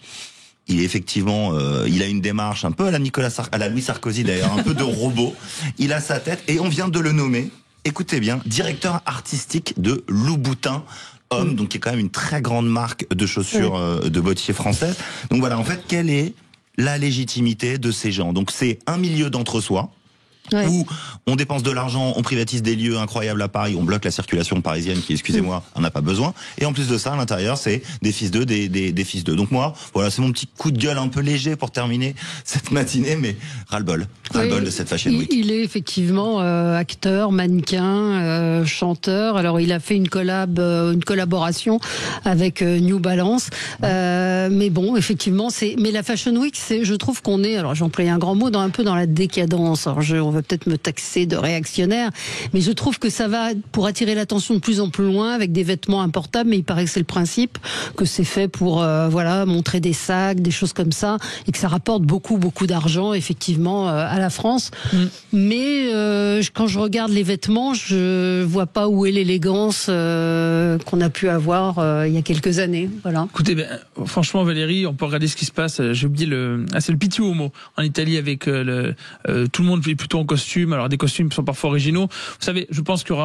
il est effectivement, il a une démarche un peu à la Louis Sarkozy d'ailleurs, un peu de robot. Il a sa tête et on vient de le nommer, écoutez bien, directeur artistique de Louboutin Homme, donc qui est quand même une très grande marque de chaussures de bottiers françaises. Donc voilà, en fait, quelle est la légitimité de ces gens? Donc c'est un milieu d'entre-soi, où on dépense de l'argent, on privatise des lieux incroyables à Paris, on bloque la circulation parisienne qui, excusez-moi, en a pas besoin. Et en plus de ça, à l'intérieur, c'est des fils d'eux, des fils d'eux. Donc moi, voilà, c'est mon petit coup de gueule un peu léger pour terminer cette matinée, mais ras-le-bol de cette Fashion Week. Il est effectivement acteur, mannequin, chanteur. Alors il a fait une collaboration avec New Balance. Mais bon, effectivement, mais la Fashion Week, je trouve qu'on est, alors j'emploie un grand mot, un peu dans la décadence. Alors on va peut-être me taxer de réactionnaire, mais je trouve que ça va pour attirer l'attention de plus en plus loin avec des vêtements importables, mais il paraît que c'est le principe, que c'est fait pour montrer des sacs, des choses comme ça, et que ça rapporte beaucoup d'argent effectivement à la France. Mais quand je regarde les vêtements, je vois pas où est l'élégance qu'on a pu avoir il y a quelques années. Voilà. Écoutez, franchement Valérie, on peut regarder ce qui se passe. J'ai oublié c'est le Pitti Uomo en Italie avec tout le monde est plutôt en costume. Alors des costumes sont parfois originaux. Vous savez, je pense qu'il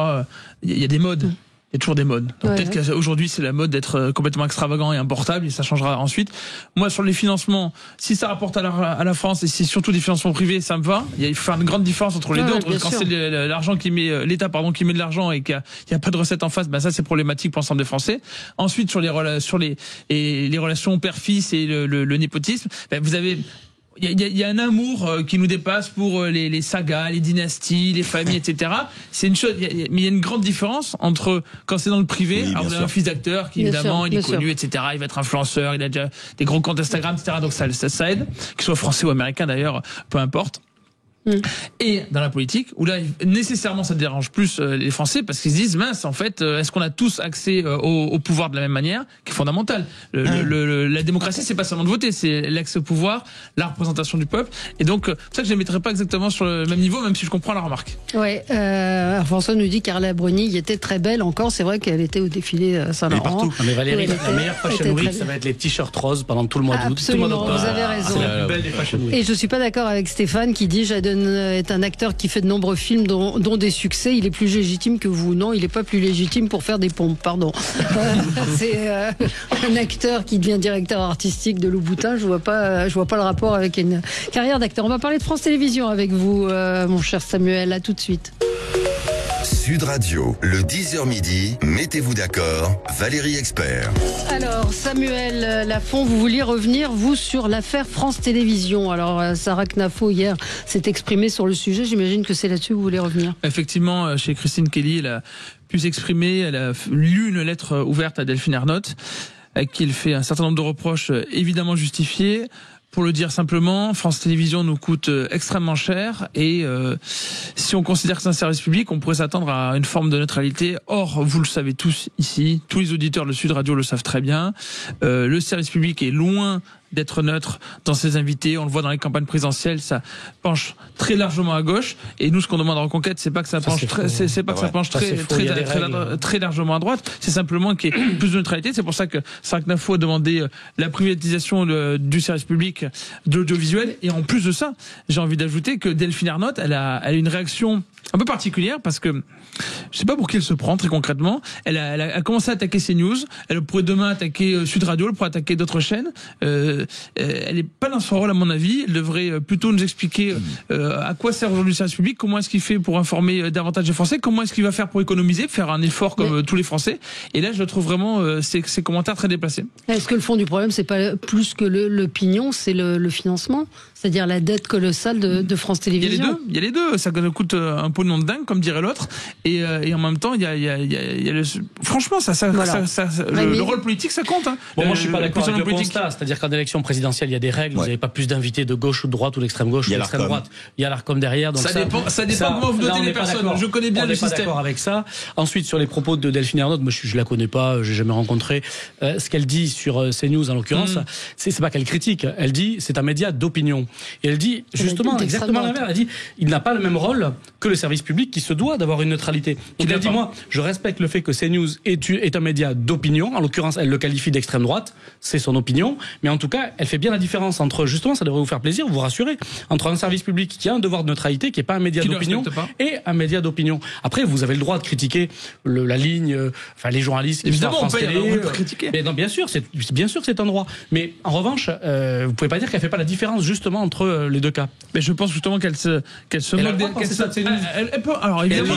y a des modes. Il y a toujours des modes. Peut-être qu'aujourd'hui c'est la mode d'être complètement extravagant et importable et ça changera ensuite. Moi sur les financements, si ça rapporte à la France et si c'est surtout des financements privés, ça me va. Il faut faire une grande différence entre les deux. Entre quand c'est l'argent qui met l'État qui met de l'argent et qu'il y a pas de recettes en face, ça c'est problématique pour l'ensemble des Français. Ensuite sur les relations père-fils et le népotisme, vous avez il y a un amour qui nous dépasse pour les sagas, les dynasties, les familles, etc. C'est une chose, mais il y a une grande différence entre quand c'est dans le privé. Alors vous avez un fils d'acteur qui évidemment il est connu, etc. Il va être influenceur, il a déjà des gros comptes Instagram, etc. Donc ça aide, qu'il soit français ou américain d'ailleurs, peu importe. Et dans la politique, où là nécessairement ça dérange plus les Français parce qu'ils se disent mince en fait est-ce qu'on a tous accès au pouvoir de la même manière, qui est fondamental. La démocratie c'est pas seulement de voter, c'est l'accès au pouvoir, la représentation du peuple. Et donc c'est ça que je les mettrais pas exactement sur le même niveau, même si je comprends la remarque. François nous dit Carla Bruni y était très belle encore, c'est vrai qu'elle était au défilé Saint-Laurent. Mais Valérie, la meilleure Fashion Week ça va être les t-shirts roses pendant tout le mois d'août. Absolument, vous avez raison. C'est la plus belle des Fashion Week. Et je suis pas d'accord avec Stéphane qui dit Jaden est un acteur qui fait de nombreux films dont des succès. Il est plus légitime que vous. Non, il n'est pas plus légitime pour faire des pompes, pardon. C'est un acteur qui devient directeur artistique de Louboutin. Je vois pas le rapport avec une carrière d'acteur. On va parler de France Télévisions avec vous, mon cher Samuel. À tout de suite. Sud Radio, le 10h midi, mettez-vous d'accord, Valérie Expert. Alors, Samuel Lafont, vous vouliez revenir, vous, sur l'affaire France Télévisions. Alors, Sarah Knafo, hier, s'est exprimée sur le sujet. J'imagine que c'est là-dessus que vous voulez revenir. Effectivement, chez Christine Kelly, elle a pu s'exprimer. Elle a lu une lettre ouverte à Delphine Ernotte, à qui elle fait un certain nombre de reproches évidemment justifiés. Pour le dire simplement, France Télévisions nous coûte extrêmement cher et si on considère que c'est un service public, on pourrait s'attendre à une forme de neutralité. Or, vous le savez tous ici, tous les auditeurs de Sud Radio le savent très bien, le service public est loin d'être neutre dans ses invités. On le voit dans les campagnes présidentielles, ça penche très largement à gauche. Et nous, ce qu'on demande en Reconquête, c'est pas que ça penche très largement à droite. C'est simplement qu'il y ait plus de neutralité. C'est pour ça que Sarac Nafo a demandé la privatisation du service public de l'audiovisuel. Et en plus de ça, j'ai envie d'ajouter que Delphine Ernotte, elle a une réaction un peu particulière parce que je sais pas pour qui elle se prend très concrètement. Elle a commencé à attaquer CNews. Elle pourrait demain attaquer Sud Radio. Elle pourrait attaquer d'autres chaînes. Elle est pas dans son rôle à mon avis. Elle devrait plutôt nous expliquer à quoi sert aujourd'hui le service public, comment est-ce qu'il fait pour informer davantage les Français, comment est-ce qu'il va faire pour économiser, faire un effort comme tous les Français. Et là, je trouve vraiment ces commentaires très déplacés. Est-ce que le fond du problème, c'est pas plus que le pignon, c'est le financement, c'est-à-dire la dette colossale de France Télévisions? Il y a les deux. Ça coûte un pognon de dingue, comme dirait l'autre. Et en même temps, il y a le... Franchement, voilà. Le rôle politique, ça compte. Hein. Bon, moi, je suis pas d'accord avec le constat. C'est-à-dire qu'en élection présidentielle, il y a des règles. Vous n'avez pas plus d'invités de gauche ou de droite ou d'extrême gauche ou d'extrême droite. Il y a l'Arcom derrière. Donc ça dépend comment vous notez les personnes. Je connais bien le système. On n'est pas d'accord avec ça. Ensuite, sur les propos de Delphine Ernotte, moi, je la connais pas, j'ai jamais rencontré. Ce qu'elle dit sur CNews, en l'occurrence, c'est pas qu'elle critique. Elle dit, c'est un média d'opinion. Et elle dit, justement, exactement l'inverse. Elle dit, il n'a pas le même rôle que le service public qui se doit d'avoir une neutralité. Donc elle dit, moi, je respecte le fait que CNews est un média d'opinion. En l'occurrence, elle le qualifie d'extrême droite. C'est son opinion. Mais en tout cas, elle fait bien la différence entre, justement, ça devrait vous faire plaisir, vous rassurer, entre un service public qui a un devoir de neutralité, qui n'est pas un média d'opinion, et un média d'opinion. Après, vous avez le droit de critiquer la ligne, les journalistes qui sont à France Télé. On peut critiquer. Mais non, bien sûr, c'est un droit. Mais en revanche, vous pouvez pas dire qu'elle fait pas la différence, justement, entre les deux cas. Mais je pense justement qu'elle se moque des... Elle peut, alors évidemment,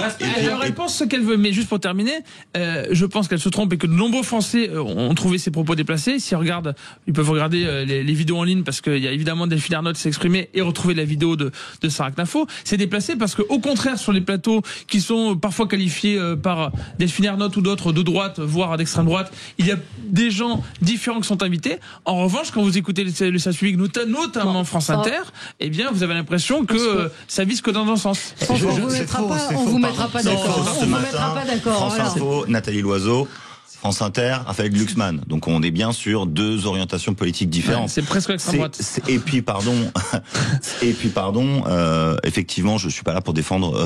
elle pense ce qu'elle veut, mais juste pour terminer, je pense qu'elle se trompe et que de nombreux Français ont trouvé ses propos déplacés. S'ils regardent, ils peuvent regarder les vidéos en ligne parce qu'il y a évidemment Delphine Ernotte qui s'est exprimée et retrouver la vidéo de Sarac Nafo. C'est déplacé parce que, au contraire, sur les plateaux qui sont parfois qualifiés par Delphine Ernotte ou d'autres de droite, voire d'extrême droite, il y a des gens différents qui sont invités. En revanche, quand vous écoutez le service public, notamment France Inter, eh bien, vous avez l'impression que ça vise que dans un sens. On vous mettra pas d'accord. On vous mettra pas d'accord. France Info, Nathalie Loiseau. France Inter, Raphaël Glucksmann. Donc on est bien sur deux orientations politiques différentes. Ouais, c'est presque l'extrême droite. Et puis pardon, effectivement, je suis pas là pour défendre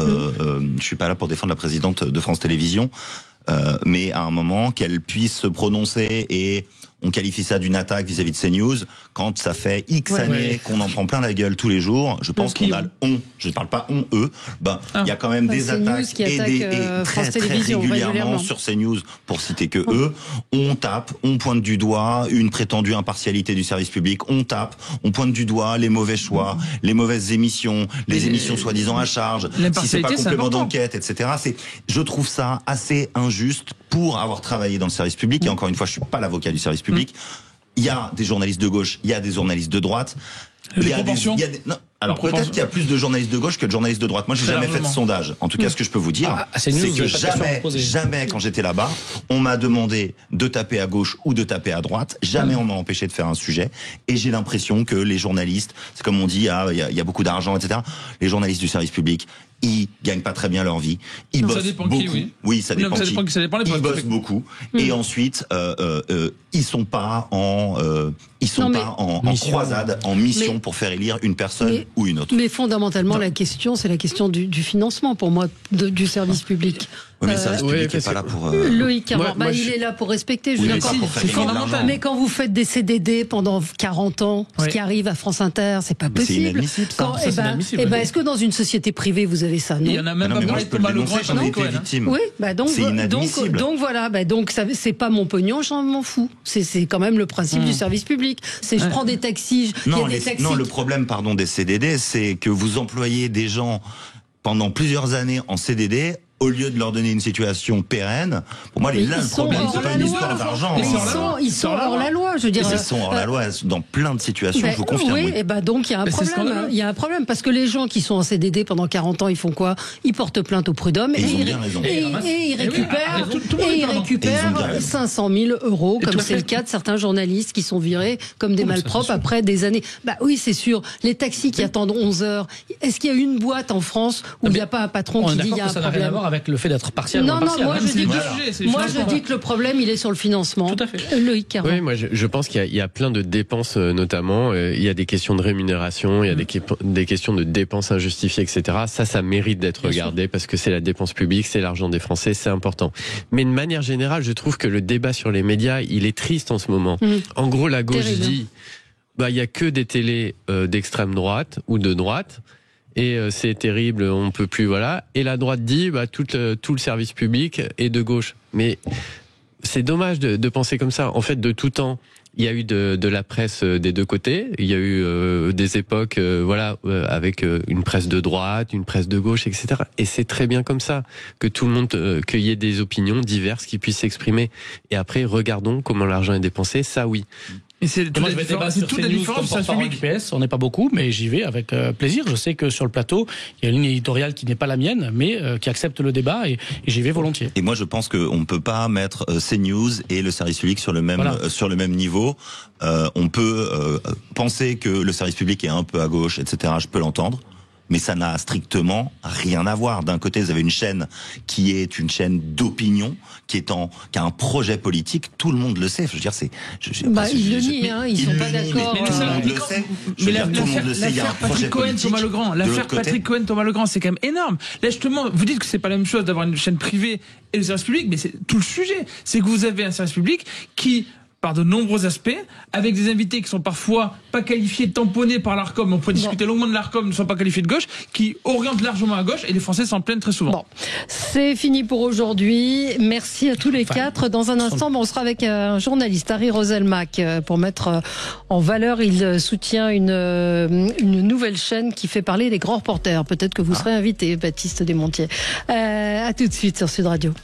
la présidente de France Télévisions, mais à un moment qu'elle puisse se prononcer et on qualifie ça d'une attaque vis-à-vis de CNews quand ça fait X années qu'on en prend plein la gueule tous les jours. Je pense qu'on a je ne parle pas eux. Il y a quand même des attaques et très régulièrement sur CNews pour citer que eux. On tape, on pointe du doigt une prétendue impartialité du service public. On pointe du doigt les mauvais choix, les mauvaises émissions, les émissions soi-disant à charge. Si c'est pas complément d'enquête, etc. Je trouve ça assez injuste pour avoir travaillé dans le service public. Et encore une fois, je suis pas l'avocat du service public. Il y a des journalistes de gauche, il y a des journalistes de droite. Alors peut-être qu'il y a plus de journalistes de gauche que de journalistes de droite. Moi, j'ai jamais fait de sondage. En tout cas, ce que je peux vous dire, c'est que jamais, quand j'étais là-bas, on m'a demandé de taper à gauche ou de taper à droite. Jamais on m'a empêché de faire un sujet. Et j'ai l'impression que les journalistes, c'est comme on dit, il y a beaucoup d'argent, etc. Les journalistes du service public, ils gagnent pas très bien leur vie. Ils bossent beaucoup. Oui, ça dépend qui. Ils bossent beaucoup. Et ensuite, ils sont pas en croisade, en mission pour faire élire une personne ou une autre. Mais fondamentalement, la question, c'est la question du financement, pour moi, du service public. Oui, mais le service public n'est pas là pour... Loïc Carreur, il est là pour respecter. C'est fondamental. Mais quand vous faites des CDD pendant 40 ans, ce qui arrive à France Inter, c'est pas possible. C'est inadmissible, ça. Est-ce que dans une société privée, vous avez ça? Non. Il y en a même pas parlé de Thomas Legrand. J'en ai été victime. Oui, donc voilà, c'est pas mon pognon, j'en m'en fous. C'est quand même le principe du service public. Je prends des taxis. Non, le problème, des CDD, c'est que vous employez des gens pendant plusieurs années en CDD au lieu de leur donner une situation pérenne. Pour moi, le problème, c'est pas une histoire d'argent. Ils sont hors la loi, je veux dire. Ils sont hors la loi dans plein de situations, je vous confirme. Oui, et donc il y a un problème. Il y a un problème parce que les gens qui sont en CDD pendant 40 ans, ils font quoi? Ils portent plainte au prud'homme et ils récupèrent 500 000 euros, comme c'est le cas de certains journalistes qui sont virés comme des malpropres après des années. Oui, c'est sûr. Les taxis qui attendent 11 heures. Est-ce qu'il y a une boîte en France où il n'y a pas un patron qui dit il y a un problème? avec le fait d'être partiel. Non, partiel. moi je dis que le problème il est sur le financement. Tout à fait. Loïc Caron. Oui, moi je pense qu'il y a plein de dépenses notamment. Il y a des questions de rémunération, il y a des questions de dépenses injustifiées, etc. Ça mérite d'être regardé parce que c'est la dépense publique, c'est l'argent des Français, c'est important. Mais de manière générale, je trouve que le débat sur les médias, il est triste en ce moment. En gros, la gauche dit, il y a que des télés d'extrême droite ou de droite. Et c'est terrible, on peut plus, voilà. Et la droite dit, tout le service public est de gauche. Mais c'est dommage de penser comme ça. En fait, de tout temps, il y a eu de la presse des deux côtés. Il y a eu des époques, avec une presse de droite, une presse de gauche, etc. Et c'est très bien comme ça que tout le monde, qu'il y ait des opinions diverses qui puissent s'exprimer. Et après, regardons comment l'argent est dépensé. Ça, oui. Et c'est toute la différence sur le public. On n'est pas beaucoup, mais j'y vais avec plaisir. Je sais que sur le plateau, il y a une ligne éditoriale qui n'est pas la mienne, mais qui accepte le débat et j'y vais volontiers. Et moi, je pense qu'on ne peut pas mettre CNews et le service public sur le même niveau. On peut penser que le service public est un peu à gauche, etc. Je peux l'entendre. Mais ça n'a strictement rien à voir. D'un côté, vous avez une chaîne qui est une chaîne d'opinion, qui a un projet politique. Tout le monde le sait. Je veux dire, ils le nient, ils sont pas d'accord. Tout le monde le sait. Tout le monde le sait. Il y a un projet politique. L'affaire Patrick Cohen-Thomas Legrand, c'est quand même énorme. Là, justement, vous dites que c'est pas la même chose d'avoir une chaîne privée et le service public, mais c'est tout le sujet. C'est que vous avez un service public qui, par de nombreux aspects, avec des invités qui sont parfois pas qualifiés, tamponnés par l'ARCOM, on peut discuter longuement de l'ARCOM, ne sont pas qualifiés de gauche, qui orientent largement à gauche, et les Français s'en plaignent très souvent. Bon, c'est fini pour aujourd'hui. Merci à tous les quatre. Dans un instant, on sera avec un journaliste, Harry Roselmack, pour mettre en valeur. Il soutient une nouvelle chaîne qui fait parler des grands reporters. Peut-être que vous serez invité, Baptiste Desmontiers. À tout de suite sur Sud Radio.